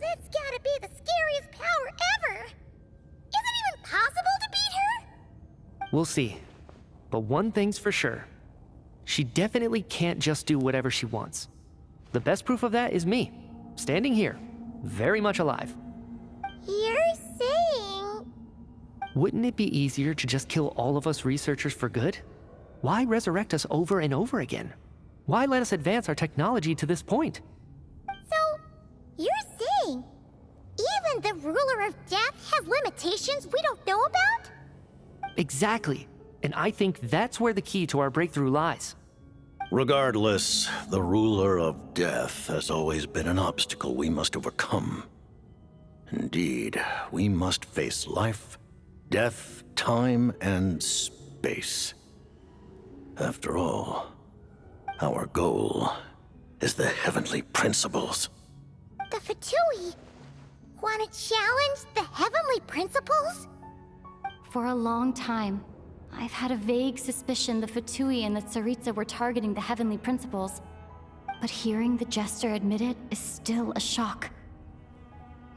That's gotta be the scariest power ever! Is it even possible to beat her? We'll see. But one thing's for sure. She definitely can't just do whatever she wants. The best proof of that is me, standing here, very much alive. You're saying... Wouldn't it be easier to just kill all of us researchers for good? Why resurrect us over and over again? Why let us advance our technology to this point? So, you're saying even the ruler of death has limitations we don't know about? Exactly. And I think that's where the key to our breakthrough lies. Regardless, the ruler of death has always been an obstacle we must overcome. Indeed, we must face life, death, time, and space. After all, our goal is the heavenly principles. The Fatui want to challenge the heavenly principles? For a long time, I've had a vague suspicion the Fatui and the Tsaritsa were targeting the heavenly principles. But hearing the Jester admit it is still a shock.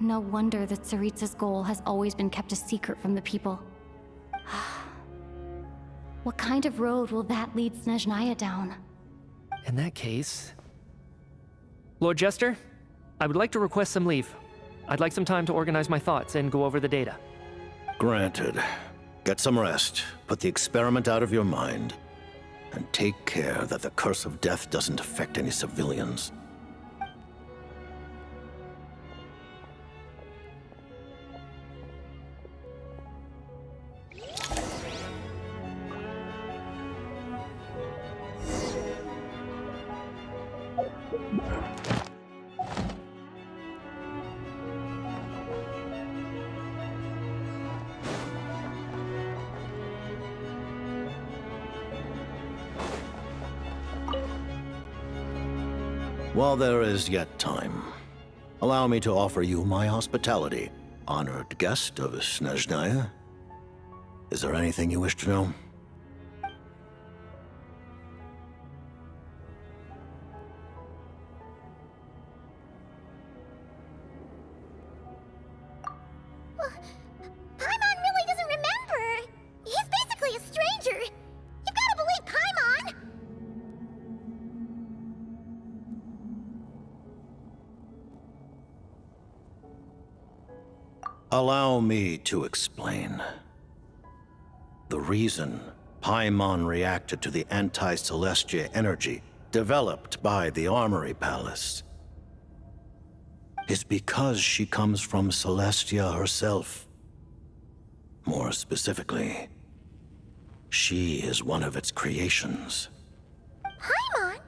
No wonder that Tsaritsa's goal has always been kept a secret from the people. What kind of road will that lead Snezhnaya down? In that case... Lord Jester, I would like to request some leave. I'd like some time to organize my thoughts and go over the data. Granted. Get some rest, put the experiment out of your mind, and take care that the curse of death doesn't affect any civilians. While there is yet time, allow me to offer you my hospitality, honored guest of Snezhnaya. Is there anything you wish to know? Paimon really doesn't remember. He's basically a stranger. You've got to believe Paimon. Allow me to explain. The reason Paimon reacted to the anti-Celestia energy developed by the Armory Palace is because she comes from Celestia herself. More specifically, she is one of its creations. Paimon?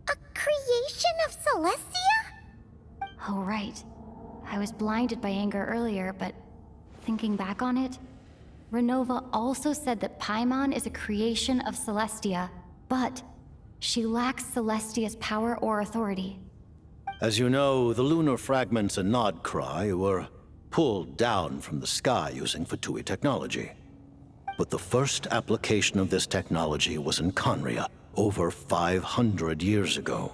A creation of Celestia? Oh, right. I was blinded by anger earlier, but thinking back on it, Renova also said that Paimon is a creation of Celestia, but she lacks Celestia's power or authority. As you know, the lunar fragments in Nodcry were pulled down from the sky using Fatui technology. But the first application of this technology was in Conria over 500 years ago.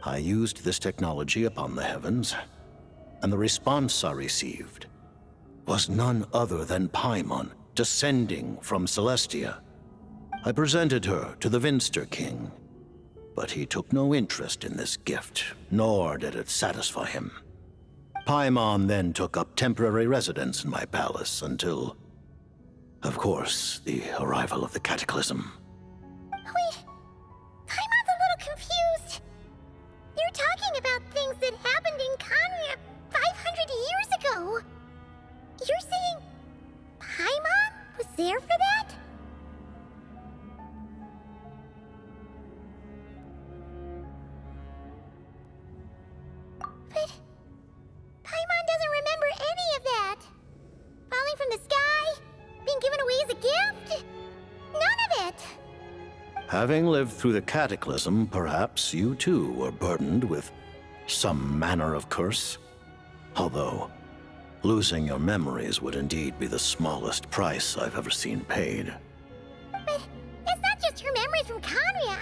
I used this technology upon the heavens, and the response I received was none other than Paimon descending from Celestia. I presented her to the Vinster King, but he took no interest in this gift, nor did it satisfy him. Paimon then took up temporary residence in my palace until, of course, the arrival of the Cataclysm. Wait, Paimon's a little confused. You're talking about things that happened in Conria 500 years ago. You're saying Paimon was there for that? But Paimon doesn't remember any of that. Falling from the sky? Being given away as a gift? None of it. Having lived through the Cataclysm, perhaps you too were burdened with some manner of curse. Although, losing your memories would indeed be the smallest price I've ever seen paid. But it's not just her memories from Conria.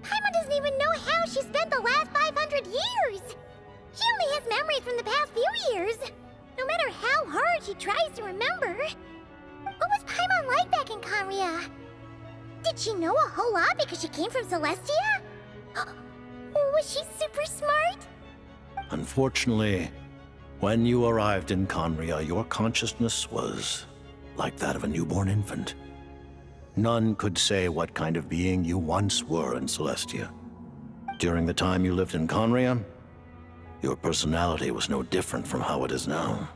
Paimon doesn't even know how she spent the last 500 years. She only has memories from the past few years. No matter how hard she tries to remember. What was Paimon like back in Conria? Did she know a whole lot because she came from Celestia? Was she super smart? Unfortunately, when you arrived in Conria, your consciousness was like that of a newborn infant. None could say what kind of being you once were in Celestia. During the time you lived in Conria, your personality was no different from how it is now.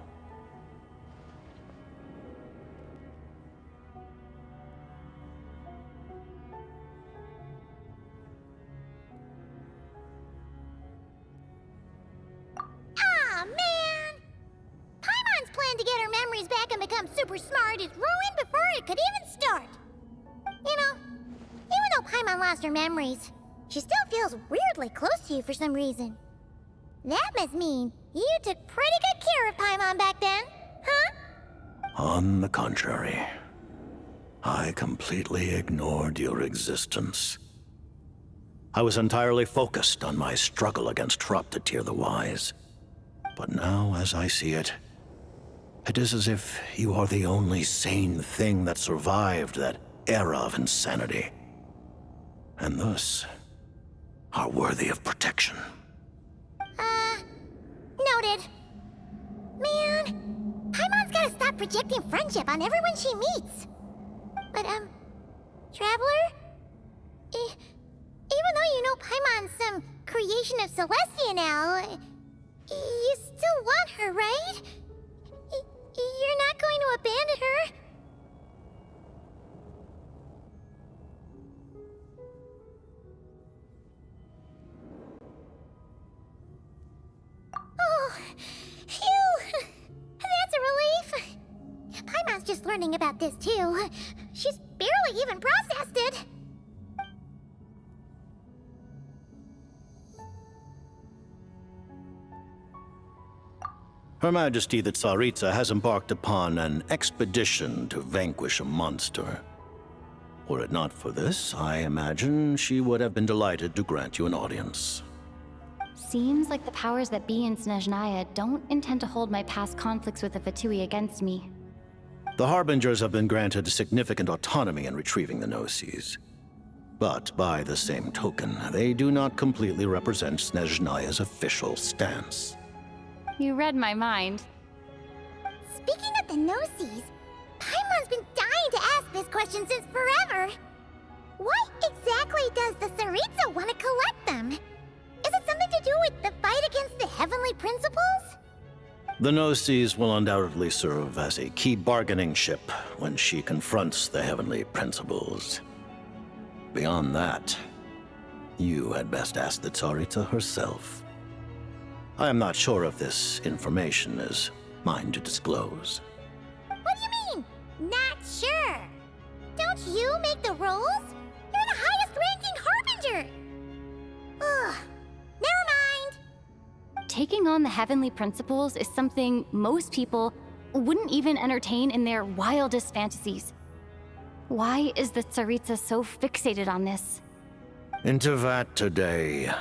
Super smart is ruined before it could even start. You know, even though Paimon lost her memories, she still feels weirdly close to you for some reason. That must mean you took pretty good care of Paimon back then, huh? On the contrary, I completely ignored your existence. I was entirely focused on my struggle against Thruptatyr the Wise. But now, as I see it, it is as if you are the only sane thing that survived that era of insanity, and thus are worthy of protection. Noted. Man, Paimon's gotta stop projecting friendship on everyone she meets. But, Traveler? Even though you know Paimon's some creation of Celestia now, you still want her, right? You're not going to abandon her? Oh, phew! That's a relief. Paimon's just learning about this too. She's barely even processed it. Her Majesty the Tsaritsa has embarked upon an expedition to vanquish a monster. Were it not for this, I imagine she would have been delighted to grant you an audience. Seems like the powers that be in Snezhnaya don't intend to hold my past conflicts with the Fatui against me. The Harbingers have been granted significant autonomy in retrieving the Gnosis. But by the same token, they do not completely represent Snezhnaya's official stance. You read my mind. Speaking of the Gnosis, Paimon's been dying to ask this question since forever. Why exactly does the Tsaritsa want to collect them? Is it something to do with the fight against the Heavenly Principles? The Gnosis will undoubtedly serve as a key bargaining chip when she confronts the Heavenly Principles. Beyond that, you had best ask the Tsaritsa herself. I am not sure if this information is mine to disclose. What do you mean, not sure? Don't you make the rules? You're the highest-ranking Harbinger! Ugh, never mind. Taking on the Heavenly Principles is something most people wouldn't even entertain in their wildest fantasies. Why is the Tsaritsa so fixated on this? In Tevat today,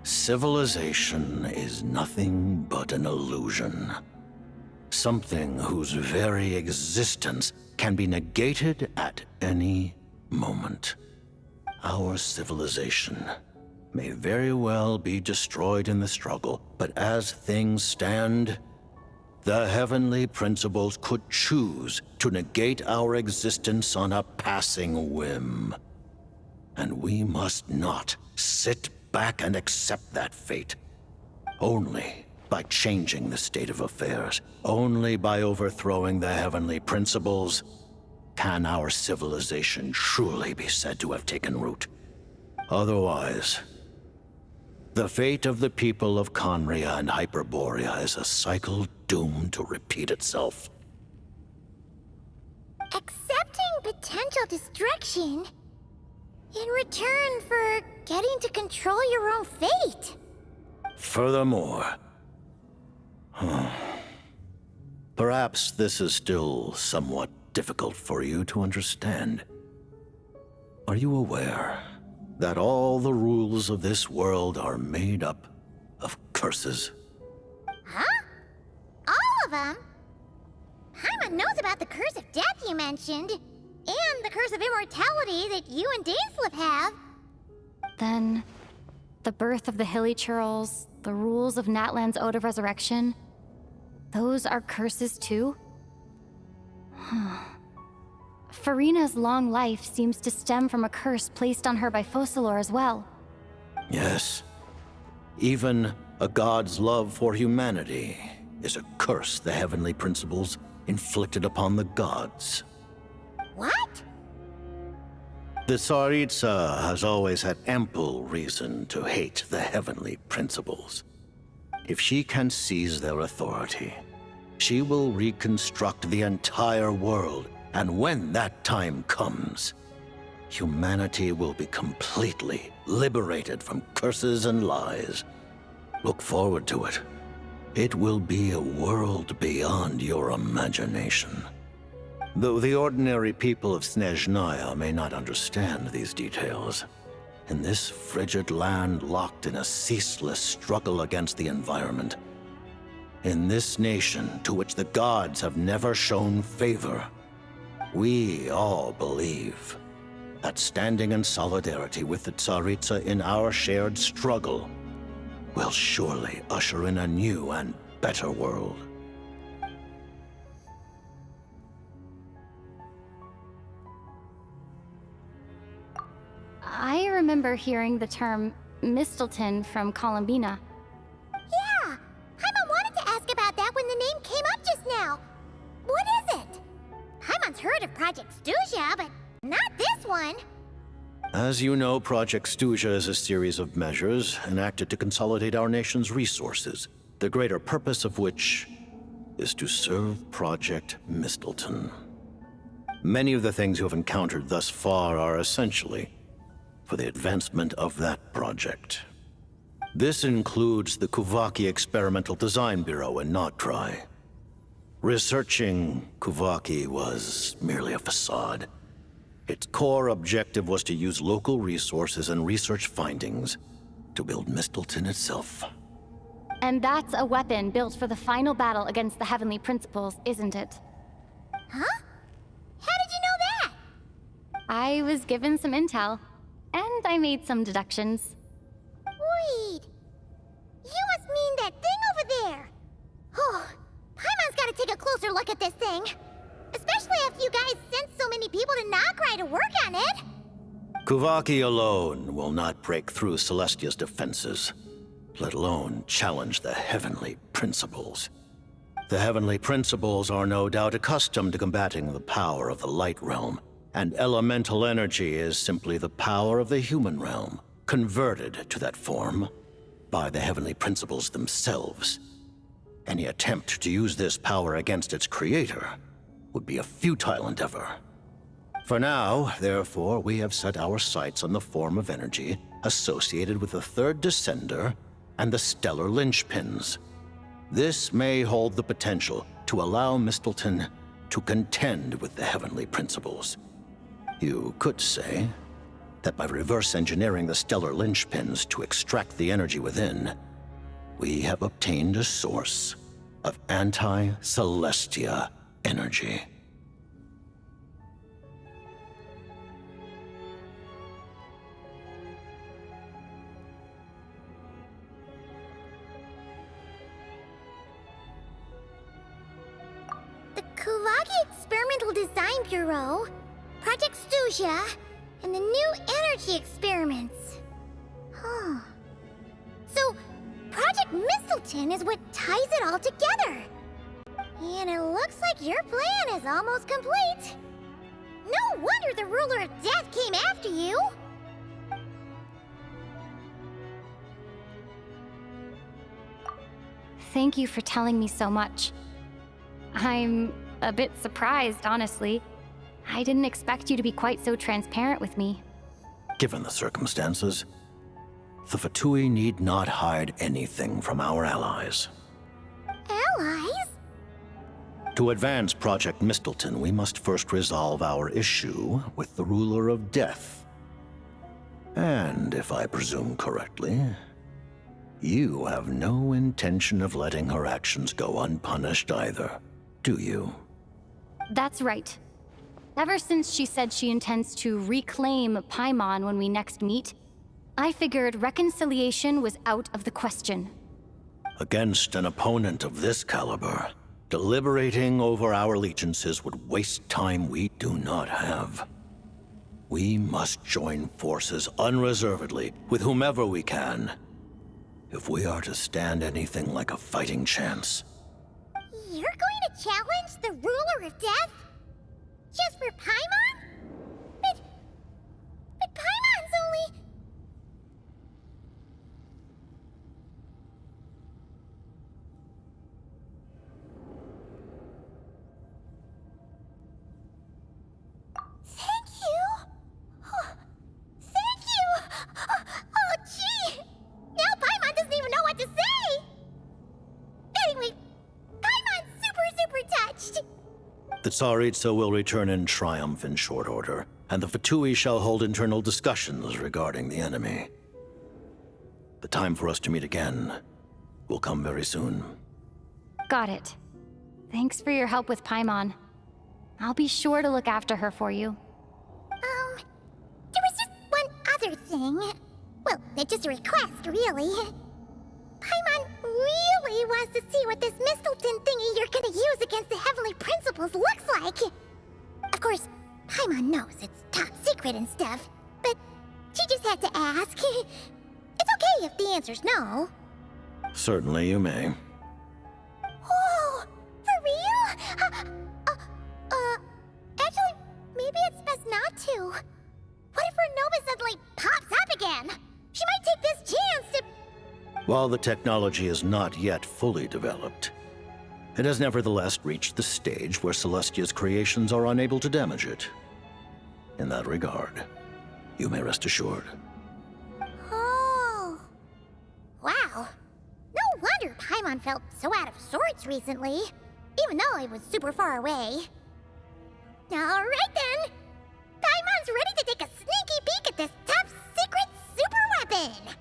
civilization is nothing but an illusion. Something whose very existence can be negated at any moment. Our civilization may very well be destroyed in the struggle, but as things stand, the Heavenly Principles could choose to negate our existence on a passing whim. And we must not sit back and accept that fate. Only by changing the state of affairs, only by overthrowing the Heavenly Principles, can our civilization truly be said to have taken root. Otherwise, the fate of the people of Conria and Hyperborea is a cycle doomed to repeat itself. Accepting potential destruction in return for getting to control your own fate. Furthermore, perhaps this is still somewhat difficult for you to understand. Are you aware that all the rules of this world are made up of curses? Huh? All of them? Paimon knows about the curse of death you mentioned, and the curse of immortality that you and Dainsleif have. Then, the birth of the Hilly Churls, the rules of Natlan's Ode of Resurrection, those are curses too? Farina's long life seems to stem from a curse placed on her by Focalor as well. Yes. Even a god's love for humanity is a curse the Heavenly Principles inflicted upon the gods. What? The Tsaritsa has always had ample reason to hate the Heavenly Principles. If she can seize their authority, she will reconstruct the entire world, and when that time comes, humanity will be completely liberated from curses and lies. Look forward to it. It will be a world beyond your imagination. Though the ordinary people of Snezhnaya may not understand these details, in this frigid land locked in a ceaseless struggle against the environment, In this nation to which the gods have never shown favor, we all believe that standing in solidarity with the Tsaritsa in our shared struggle will surely usher in a new and better world. I remember hearing the term Mistleton from Columbina. Yeah! Paimon wanted to ask about that when the name came up just now. What is it? Paimon's heard of Project Stuja, but not this one. As you know, Project Stuja is a series of measures enacted to consolidate our nation's resources, the greater purpose of which is to serve Project Mistleton. Many of the things you have encountered thus far are essentially for the advancement of that project. This includes the Kuvaki Experimental Design Bureau in Notdry. Researching Kuvaki was merely a facade. Its core objective was to use local resources and research findings to build Mistleton itself. And that's a weapon built for the final battle against the Heavenly Principles, isn't it? Huh? How did you know that? I was given some intel, and I made some deductions. Wait. You must mean that thing over there. Oh, Paimon's gotta take a closer look at this thing. Especially after you guys sent so many people to Nagrai to work on it. Kuvaki alone will not break through Celestia's defenses, let alone challenge the Heavenly Principles. The Heavenly Principles are no doubt accustomed to combating the power of the Light Realm, and elemental energy is simply the power of the human realm, converted to that form by the Heavenly Principles themselves. Any attempt to use this power against its creator would be a futile endeavor. For now, therefore, we have set our sights on the form of energy associated with the Third Descender and the Stellar Linchpins. This may hold the potential to allow Mistleton to contend with the Heavenly Principles. You could say that by reverse engineering the Stellar Linchpins to extract the energy within, we have obtained a source of anti-Celestia energy. The Kuvaki Experimental Design Bureau, Project Stuja, and the new energy experiments. Huh. So, Project Mistleton is what ties it all together. And it looks like your plan is almost complete. No wonder the Ruler of Death came after you. Thank you for telling me so much. I'm a bit surprised, honestly. I didn't expect you to be quite so transparent with me. Given the circumstances, the Fatui need not hide anything from our allies. Allies? To advance Project Mistleton, we must first resolve our issue with the Ruler of Death. And if I presume correctly, you have no intention of letting her actions go unpunished either, do you? That's right. Ever since she said she intends to reclaim Paimon when we next meet, I figured reconciliation was out of the question. Against an opponent of this caliber, deliberating over our allegiances would waste time we do not have. We must join forces unreservedly with whomever we can, if we are to stand anything like a fighting chance. You're going to challenge the Ruler of Death? Just for Paimon? But Paimon's only... Thank you! Thank you! Oh, gee! Now Paimon doesn't even know what to say! Anyway, Paimon's super touched! The Tsaritsa will return in triumph in short order, and the Fatui shall hold internal discussions regarding the enemy. The time for us to meet again will come very soon. Got it. Thanks for your help with Paimon. I'll be sure to look after her for you. There was just one other thing. Well, it's just a request, really. Paimon really wants to see what this Mistleton thingy you're gonna use against the Heavenly Principles looks like. Of course, Paimon knows it's top secret and stuff, but she just had to ask. It's okay if the answer's no. Certainly you may. Oh, for real? Actually, maybe it's best not to. What if Renova suddenly pops up again? She might take this chance to... While the technology is not yet fully developed, it has nevertheless reached the stage where Celestia's creations are unable to damage it. In that regard, you may rest assured. Oh. Wow. No wonder Paimon felt so out of sorts recently, even though it was super far away. Alright then! Paimon's ready to take a sneaky peek at this top secret super weapon!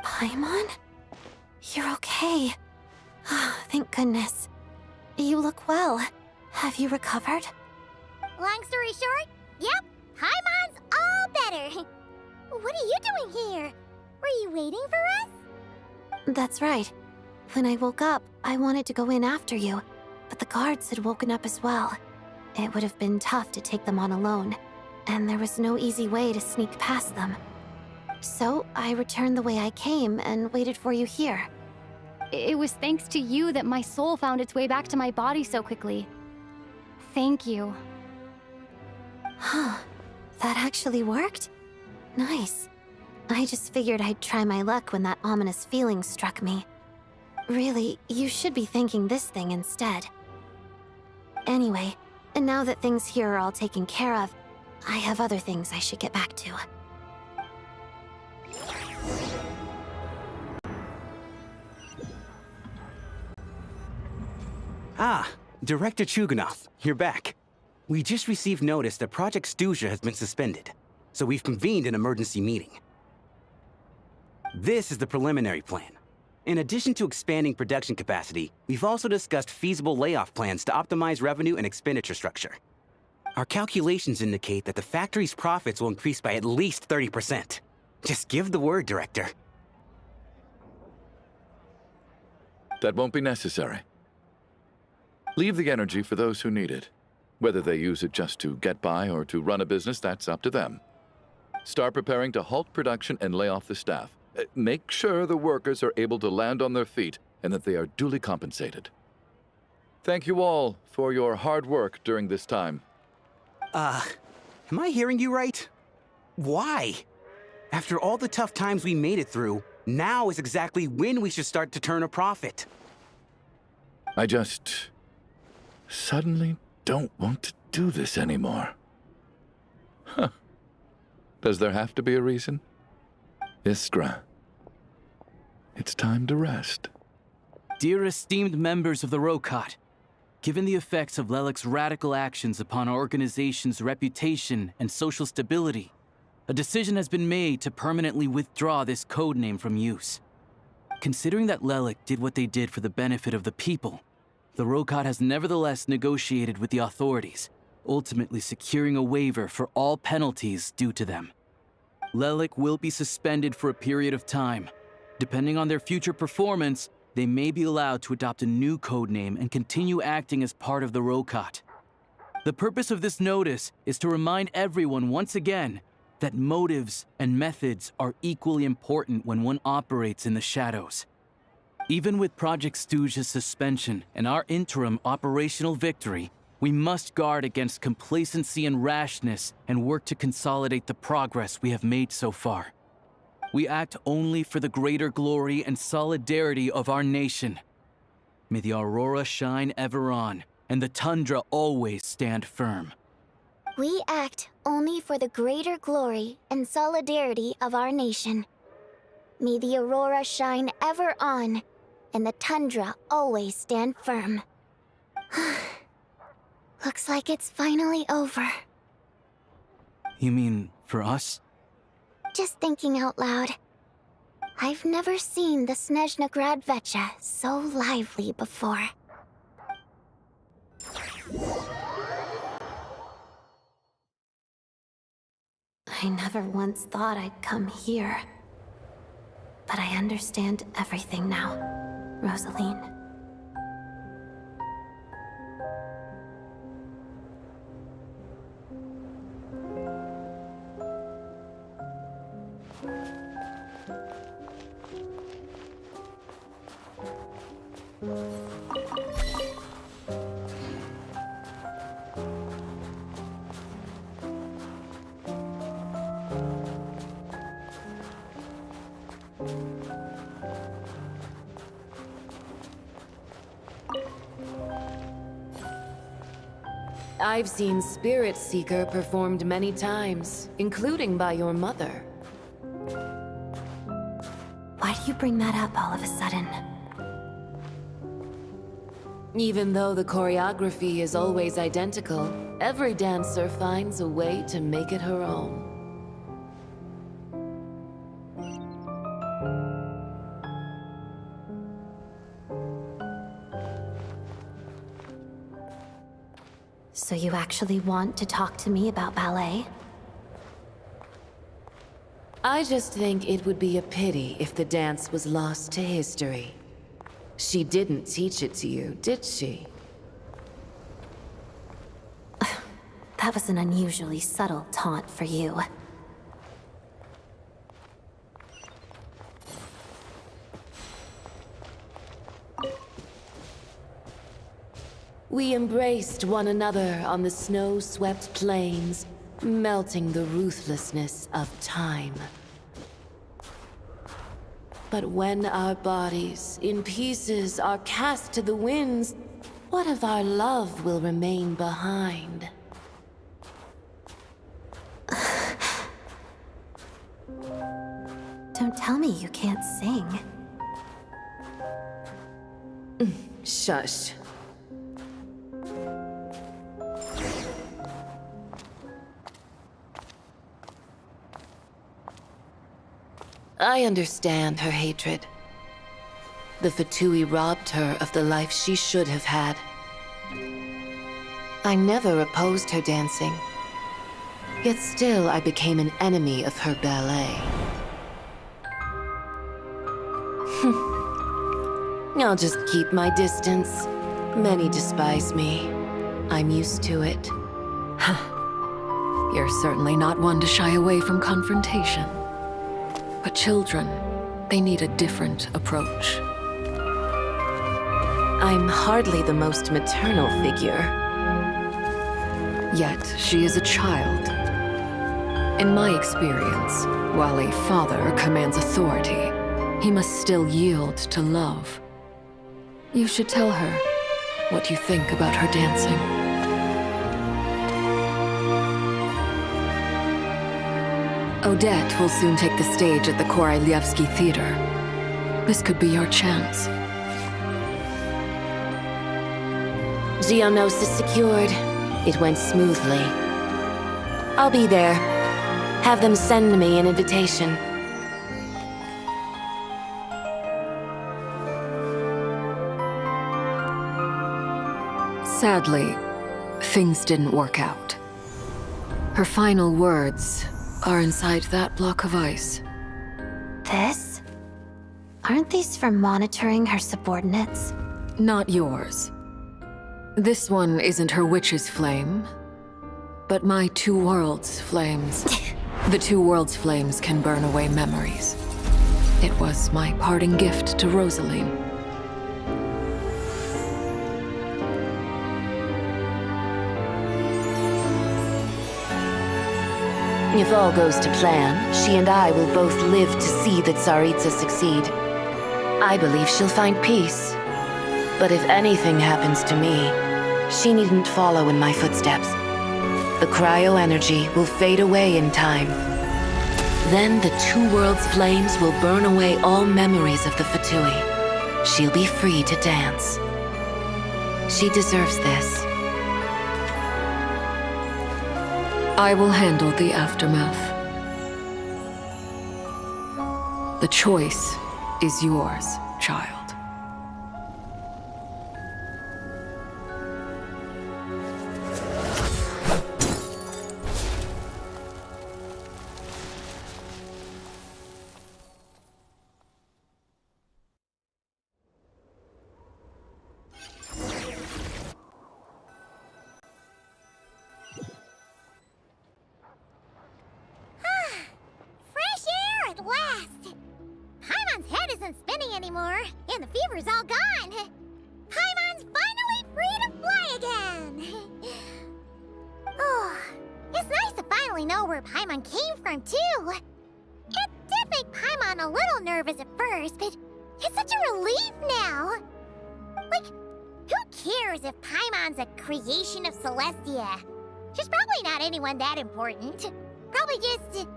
Paimon? You're okay. Thank goodness. You look well. Have you recovered? Long story short, yep, Paimon's all better. What are you doing here? Were you waiting for us? That's right. When I woke up, I wanted to go in after you, but the guards had woken up as well. It would have been tough to take them on alone, and there was no easy way to sneak past them. So, I returned the way I came and waited for you here. It was thanks to you that my soul found its way back to my body so quickly. Thank you. Huh. That actually worked? Nice. I just figured I'd try my luck when that ominous feeling struck me. Really, you should be thanking this thing instead. Anyway, and now that things here are all taken care of, I have other things I should get back to. Ah, Director Chuganov, you're back. We just received notice that Project Stuja has been suspended, so we've convened an emergency meeting. This is the preliminary plan. In addition to expanding production capacity, we've also discussed feasible layoff plans to optimize revenue and expenditure structure. Our calculations indicate that the factory's profits will increase by at least 30%. Just give the word, Director. That won't be necessary. Leave the energy for those who need it. Whether they use it just to get by or to run a business, that's up to them. Start preparing to halt production and lay off the staff. Make sure the workers are able to land on their feet and that they are duly compensated. Thank you all for your hard work during this time. Am I hearing you right? Why? After all the tough times we made it through, now is exactly when we should start to turn a profit. I just suddenly don't want to do this anymore. Huh. Does there have to be a reason? Iskra, it's time to rest. Dear esteemed members of the Rokot, given the effects of Lelik's radical actions upon our organization's reputation and social stability, a decision has been made to permanently withdraw this codename from use. Considering that Lelik did what they did for the benefit of the people, the Rokot has nevertheless negotiated with the authorities, ultimately securing a waiver for all penalties due to them. Lelik will be suspended for a period of time. Depending on their future performance, they may be allowed to adopt a new codename and continue acting as part of the Rokot. The purpose of this notice is to remind everyone once again that motives and methods are equally important when one operates in the shadows. Even with Project Stooge's suspension and our interim operational victory, we must guard against complacency and rashness and work to consolidate the progress we have made so far. We act only for the greater glory and solidarity of our nation. May the aurora shine ever on, and the tundra always stand firm. We act only for the greater glory and solidarity of our nation. May the aurora shine ever on, and the tundra always stand firm. Looks like it's finally over. You mean for us? Just thinking out loud. I've never seen the Snezhna Gradvecha so lively before. I never once thought I'd come here. But I understand everything now, Rosaline. I've seen Spirit Seeker performed many times, including by your mother. Why do you bring that up all of a sudden? Even though the choreography is always identical, every dancer finds a way to make it her own. So you actually want to talk to me about ballet? I just think it would be a pity if the dance was lost to history. She didn't teach it to you, did she? That was an unusually subtle taunt for you. We embraced one another on the snow-swept plains, melting the ruthlessness of time. But when our bodies, in pieces, are cast to the winds, what of our love will remain behind? Don't tell me you can't sing. Shush. I understand her hatred. The Fatui robbed her of the life she should have had. I never opposed her dancing. Yet still I became an enemy of her ballet. I'll just keep my distance. Many despise me. I'm used to it. You're certainly not one to shy away from confrontation. But children, they need a different approach. I'm hardly the most maternal figure. Yet, she is a child. In my experience, while a father commands authority, he must still yield to love. You should tell her what you think about her dancing. Odette will soon take the stage at the Koralyevsky Theater. This could be your chance. Geonosis secured. It went smoothly. I'll be there. Have them send me an invitation. Sadly, things didn't work out. Her final words are inside that block of ice. This? Aren't these for monitoring her subordinates? Not yours. This one isn't her witch's flame, but my two worlds' flames. The two worlds' flames can burn away memories. It was my parting gift to Rosaline. If all goes to plan, she and I will both live to see that Tsaritsa succeed. I believe she'll find peace. But if anything happens to me, she needn't follow in my footsteps. The cryo-energy will fade away in time. Then the two worlds' flames will burn away all memories of the Fatui. She'll be free to dance. She deserves this. I will handle the aftermath. The choice is yours, child. Fresh air at last! Paimon's head isn't spinning anymore, and the fever's all gone. Paimon's finally free to fly again! Oh, it's nice to finally know where Paimon came from, too. It did make Paimon a little nervous at first, but it's such a relief now. Like, who cares if Paimon's a creation of Celestia? She's probably not anyone that important. Probably just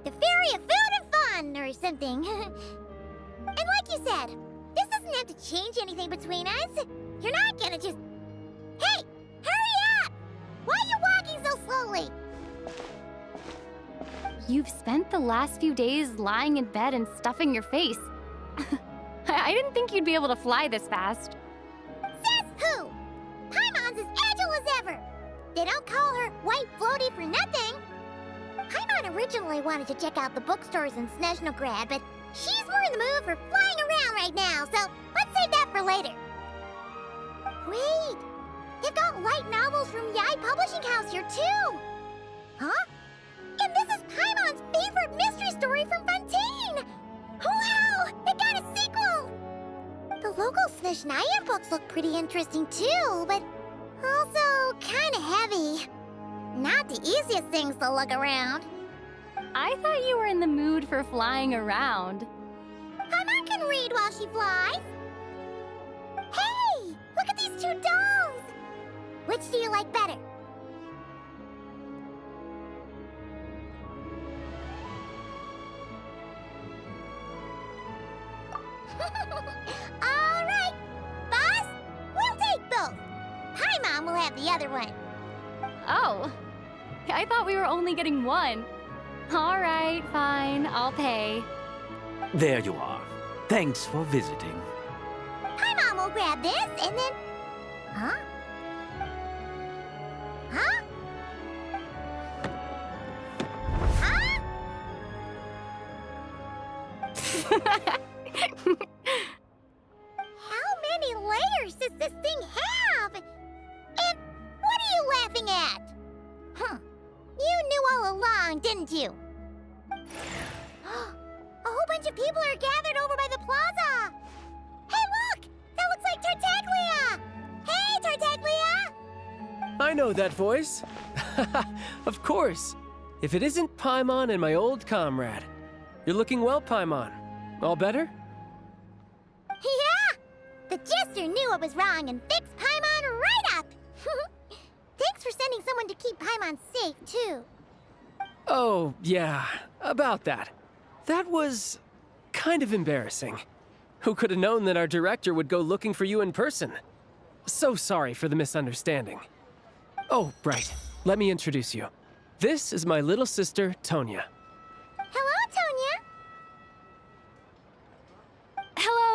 the fairy of food and fun or something. And like you said, this doesn't have to change anything between us. You're not gonna just... Hey! Hurry up! Why are you walking so slowly? You've spent the last few days lying in bed and stuffing your face. I didn't think you'd be able to fly this fast. Says who? Paimon's as agile as ever. They don't call her White Floaty for nothing. Paimon originally wanted to check out the bookstores in Snezhnograd, but she's more in the mood for flying around right now, so let's save that for later. Wait, they've got light novels from Yai Publishing House here too. Huh? And this is Paimon's favorite mystery story from Fontaine. Wow, it got a sequel. The local Snezhnaya books look pretty interesting too, but also kind of heavy. Not the easiest things to look around. I thought you were in the mood for flying around. Paimon can read while she flies. Hey, look at these two dolls. Which do you like better? All right, boss, we'll take both. Paimon will have the other one. Oh, I thought we were only getting one. All right, fine, I'll pay. There you are. Thanks for visiting. Paimon will grab this and then... Huh? Huh? Huh? How many layers does this thing have? And what are you laughing at? Huh. You knew all along, didn't you? A whole bunch of people are gathered over by the plaza. Hey, look! That looks like Tartaglia! Hey, Tartaglia! I know that voice. Of course. If it isn't Paimon and my old comrade. You're looking well, Paimon. All better? Yeah! The Jester knew I was wrong and fixed Paimon right up! Thanks for sending someone to keep Paimon safe, too. Oh, yeah. About that. That was kind of embarrassing. Who could have known that our director would go looking for you in person? So sorry for the misunderstanding. Oh, right. Let me introduce you. This is my little sister, Tonya. Hello, Tonya. Hello.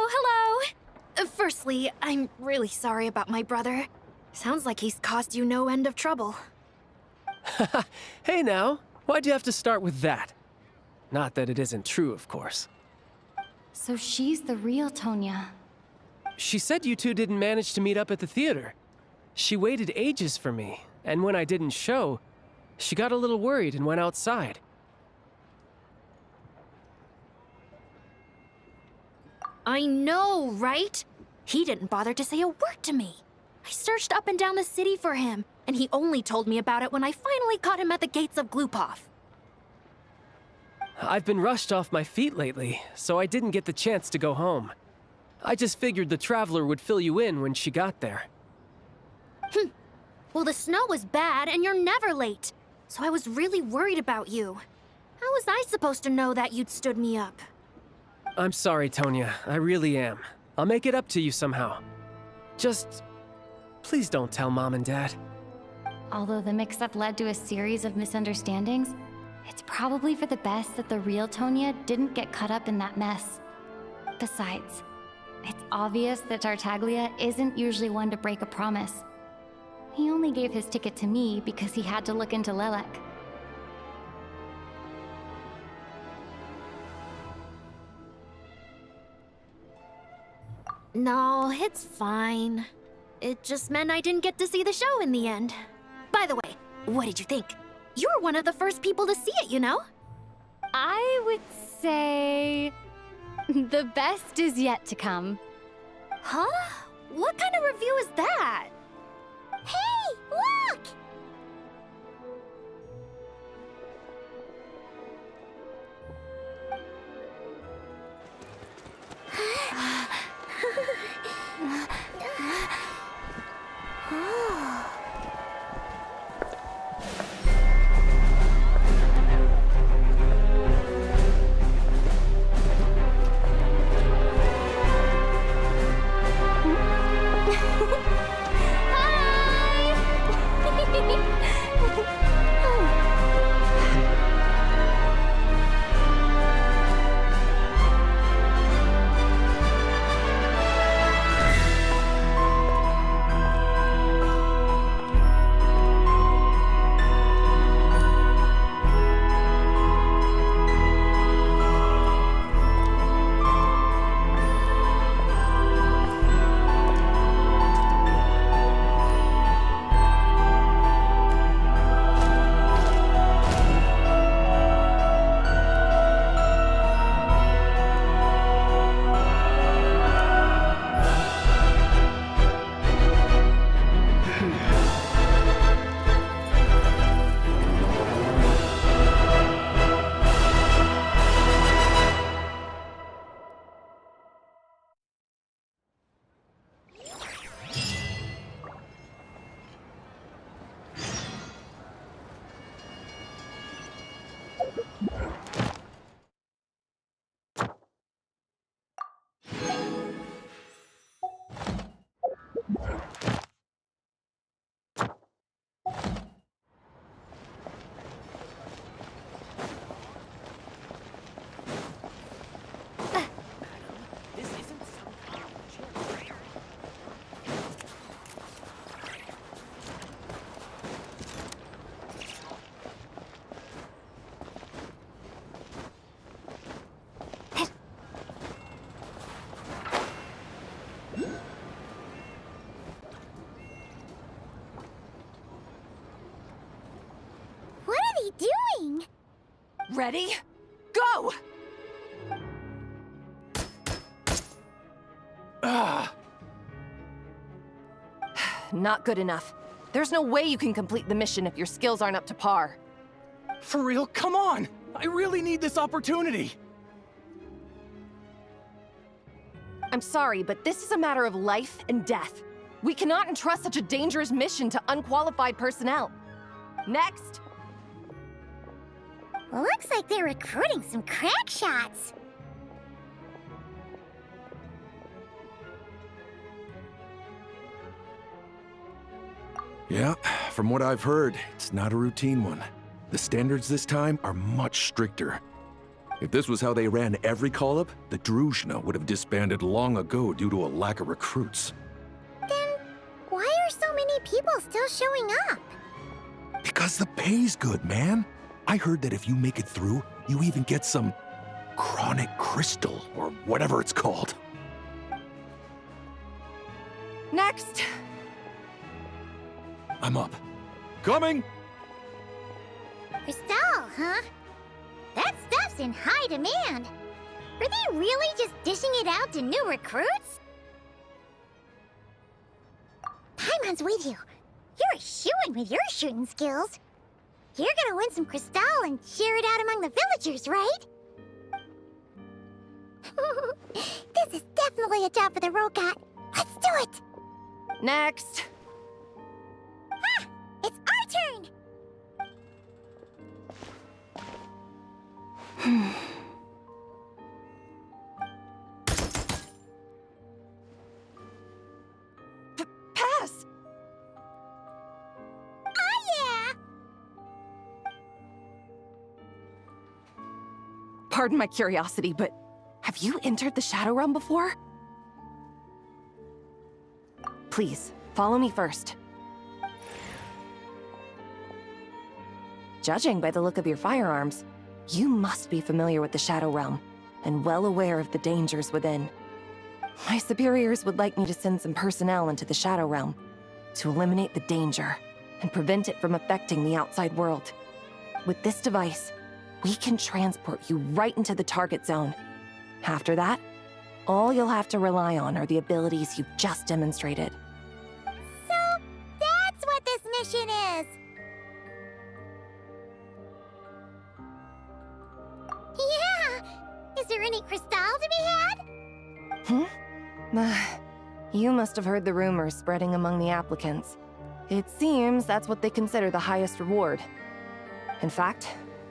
Firstly, I'm really sorry about my brother. Sounds like he's caused you no end of trouble. Hey now, why'd you have to start with that? Not that it isn't true, of course. So she's the real Tonya. She said you two didn't manage to meet up at the theater. She waited ages for me, and when I didn't show, she got a little worried and went outside. I know, right? He didn't bother to say a word to me. I searched up and down the city for him, and he only told me about it when I finally caught him at the gates of Glupov. I've been rushed off my feet lately, so I didn't get the chance to go home. I just figured the Traveler would fill you in when she got there. Well, the snow was bad, and you're never late. So I was really worried about you. How was I supposed to know that you'd stood me up? I'm sorry, Tonya. I really am. I'll make it up to you somehow. Just... please don't tell Mom and Dad. Although the mix-up led to a series of misunderstandings, it's probably for the best that the real Tonya didn't get caught up in that mess. Besides, it's obvious that Tartaglia isn't usually one to break a promise. He only gave his ticket to me because he had to look into Lelek. No, it's fine. It just meant I didn't get to see the show in the end. By the way, what did you think? You were one of the first people to see it, you know? I would say... the best is yet to come. Huh? What kind of review is that? Hey, look! What are they doing? Ready? Go! Not good enough. There's no way you can complete the mission if your skills aren't up to par. For real? Come on! I really need this opportunity! I'm sorry, but this is a matter of life and death. We cannot entrust such a dangerous mission to unqualified personnel. Next! Looks like they're recruiting some crack shots. Yeah, from what I've heard, it's not a routine one. The standards this time are much stricter. If this was how they ran every call-up, the Druzhna would have disbanded long ago due to a lack of recruits. Then why are so many people still showing up? Because the pay's good, man. I heard that if you make it through, you even get some chronic crystal, or whatever it's called. Next! I'm up. Coming! Crystal, huh? That stuff's in high demand. Are they really just dishing it out to new recruits? Paimon's with you. You're a shoo-in with your shooting skills. You're gonna win some Crystal and share it out among the villagers, right? This is definitely a job for the Rokat. Let's do it! Next. Ah! It's our turn! Pass! Oh, yeah! Pardon my curiosity, but have you entered the Shadow Realm before? Please, follow me first. Judging by the look of your firearms, you must be familiar with the Shadow Realm, and well aware of the dangers within. My superiors would like me to send some personnel into the Shadow Realm to eliminate the danger and prevent it from affecting the outside world. With this device, we can transport you right into the target zone. After that, all you'll have to rely on are the abilities you've just demonstrated. So, that's what this mission is! Yeah! Is there any Crystal to be had? You must have heard the rumors spreading among the applicants. It seems that's what they consider the highest reward. In fact,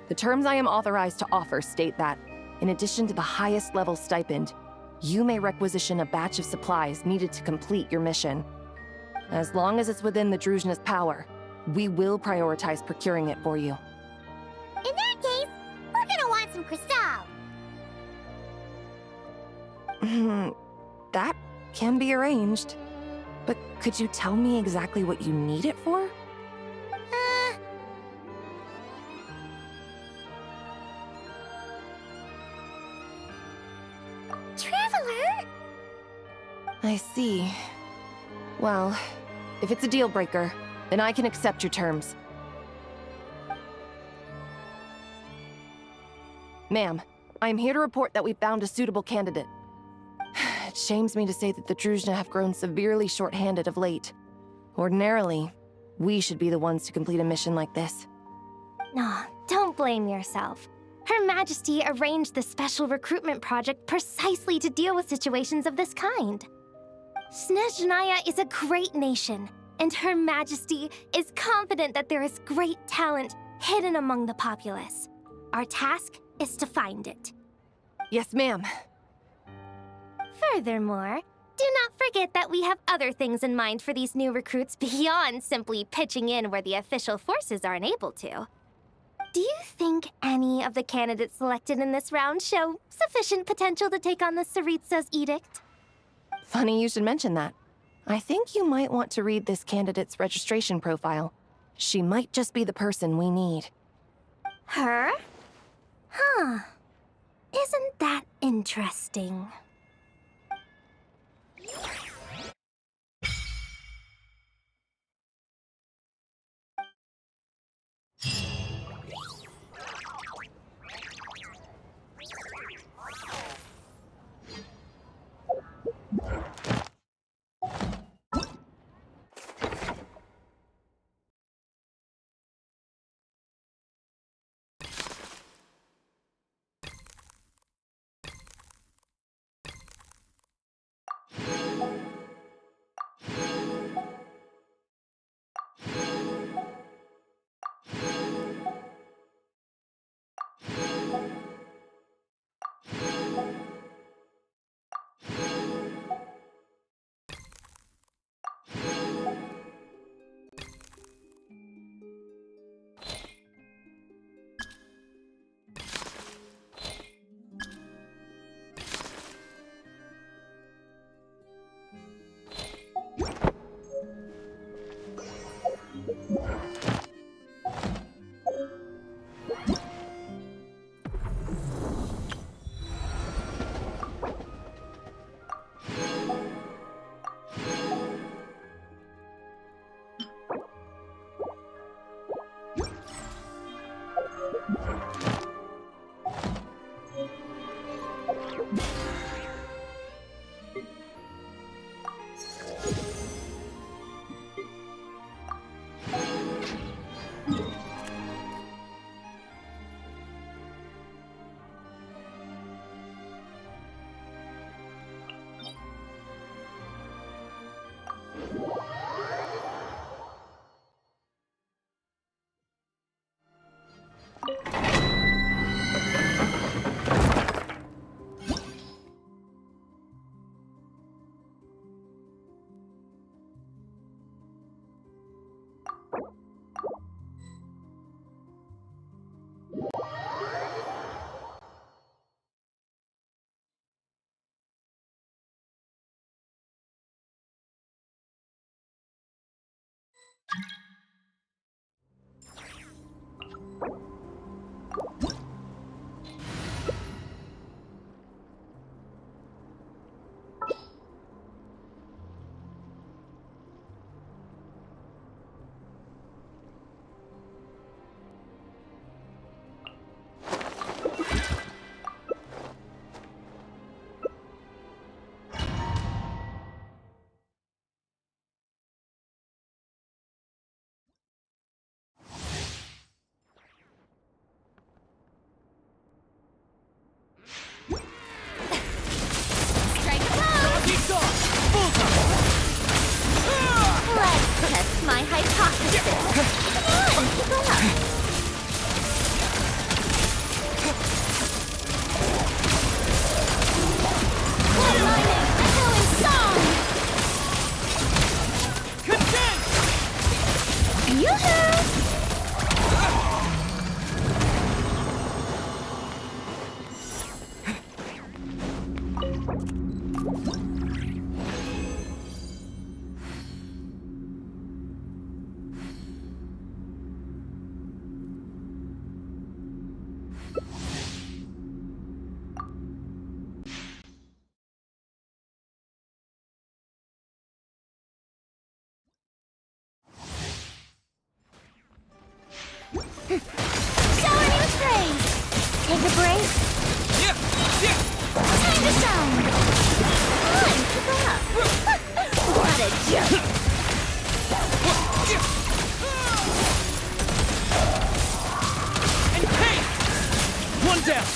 the terms I am authorized to offer state that, in addition to the highest level stipend, you may requisition a batch of supplies needed to complete your mission. As long as it's within the Druzhna's power, we will prioritize procuring it for you. In that case, we're gonna want some Crystal! That can be arranged. But could you tell me exactly what you need it for? Traveler? I see. Well, if it's a deal breaker, then I can accept your terms. Ma'am, I'm here to report that we found a suitable candidate. It shames me to say that the Druzhna have grown severely short-handed of late. Ordinarily, we should be the ones to complete a mission like this. No, don't blame yourself. Her Majesty arranged the special recruitment project precisely to deal with situations of this kind. Snezhnaya is a great nation, and Her Majesty is confident that there is great talent hidden among the populace. Our task is to find it. Yes, ma'am. Furthermore, do not forget that we have other things in mind for these new recruits beyond simply pitching in where the official forces are unable to. Do you think any of the candidates selected in this round show sufficient potential to take on the Tsaritsa's edict? Funny you should mention that. I think you might want to read this candidate's registration profile. She might just be the person we need. Her? Huh. Isn't that interesting? Let's test my hypothesis. Come on, keep up. Echoing song! Yoo-hoo! Shower new praise! Take a break. Time to shine! Come on, keep up! What a joke! And hey! One down!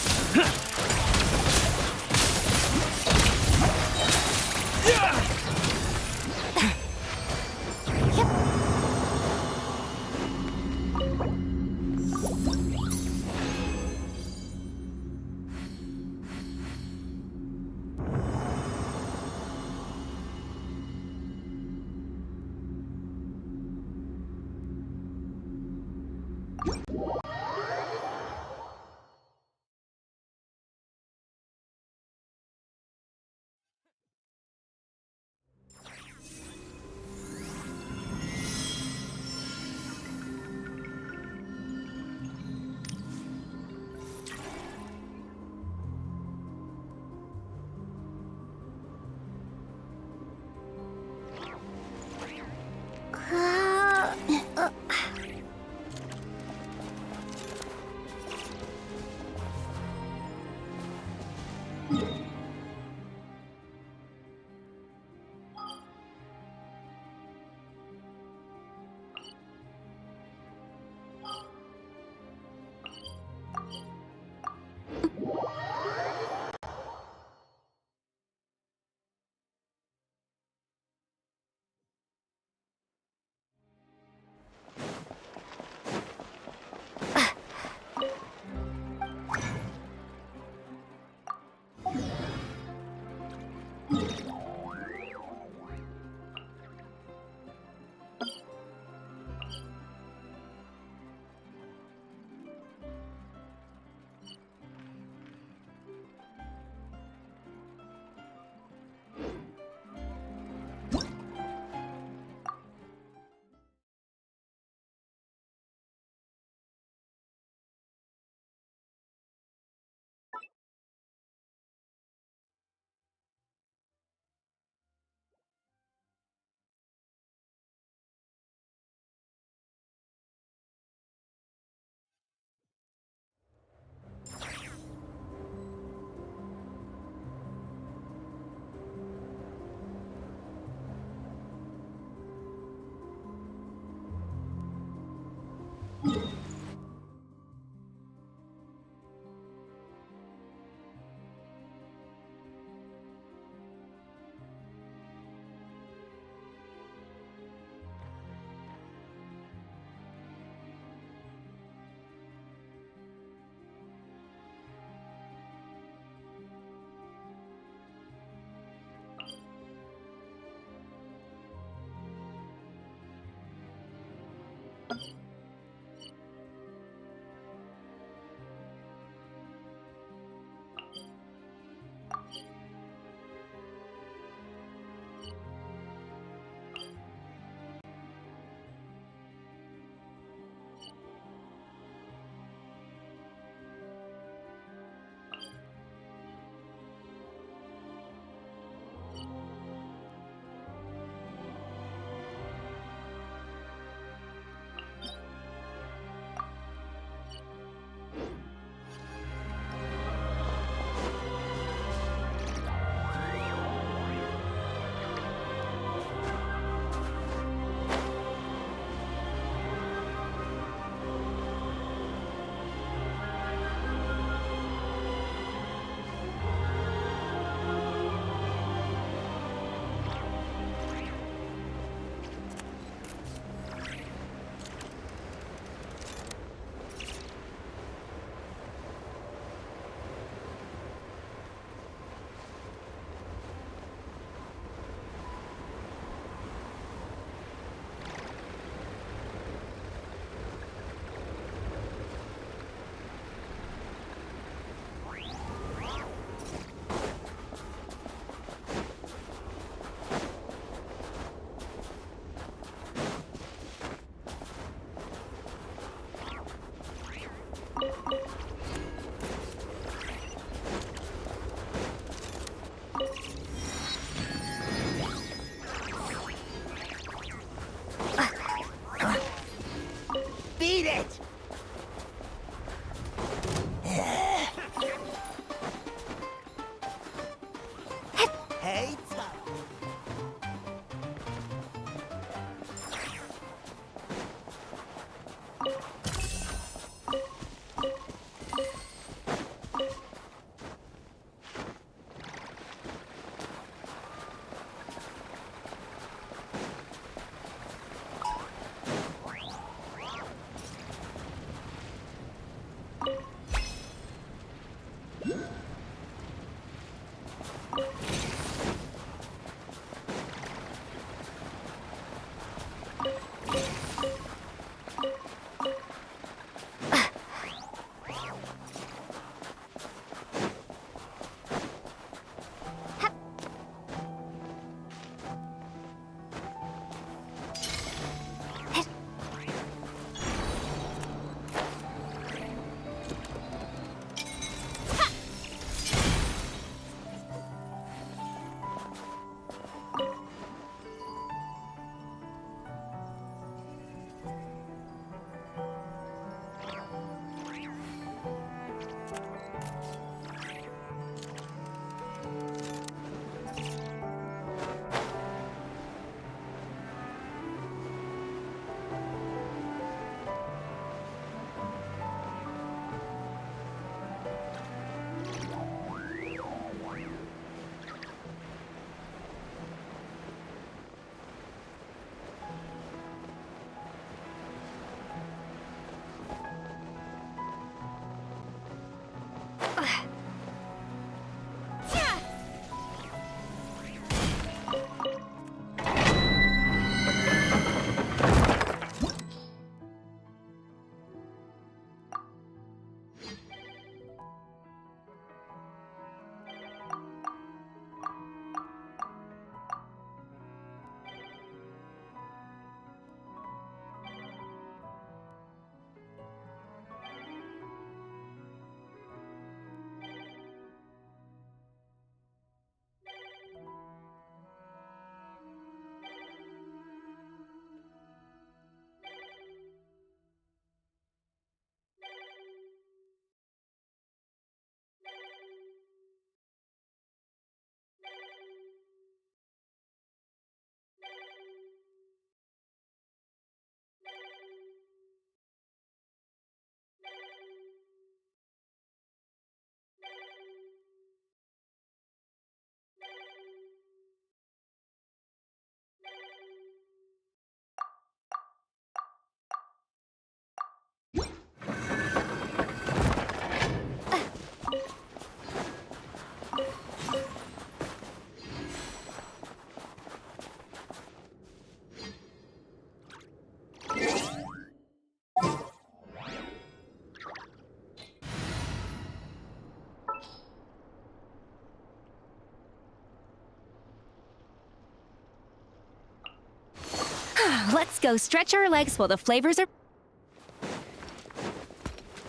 Let's go stretch our legs while the flavors are...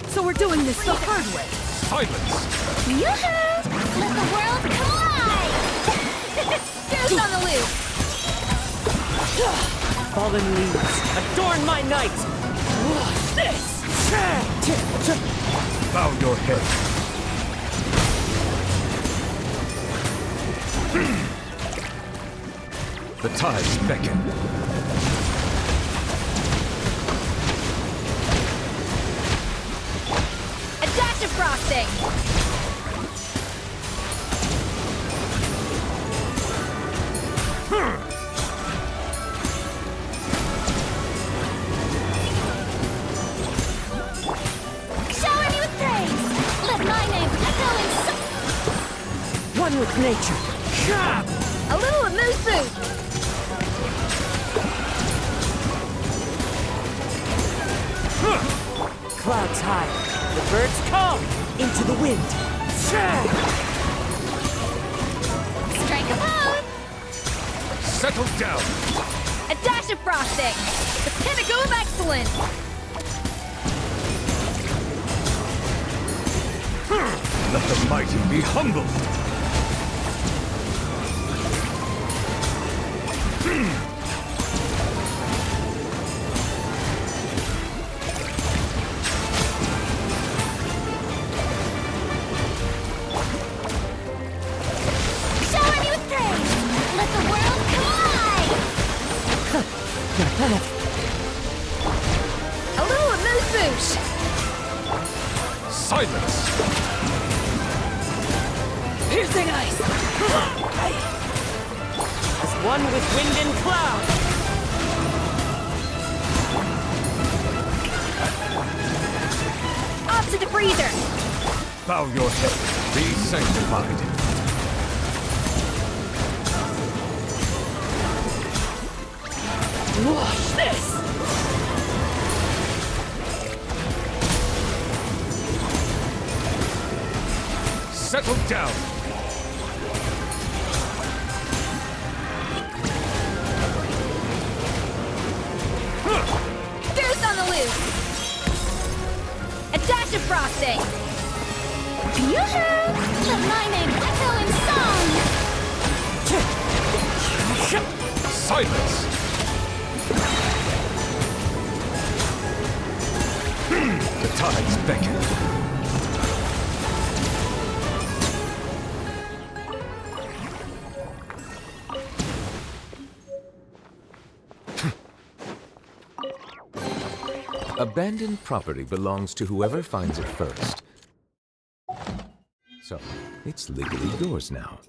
So we're doing this the hard way. Silence! Yoo-hoo! Let the world collide! Here's on the loop! Fallen leaves, adorn my night! This! Bow your head. The tides beckon. A dash of frosting! Shower me with praise! Let my name echo in One with nature. A little amuse boost! Clouds high, the birds come into the wind. Strike a pose! Settle down. A dash of frosting! The pinnacle of excellence! Let the mighty be humbled. Shower me with praise! Let the world collide! A little amuse bouche! Silence! Piercing ice! As one with wind and cloud! Off to the freezer! Bow your head. Be sanctified. Wash this! Settle down. Goose on the loose! A dash of frosting! Yoo-hoo! Let my name echo in song! Silence! The tides beckon. Abandoned property belongs to whoever finds it first. So, it's legally yours now.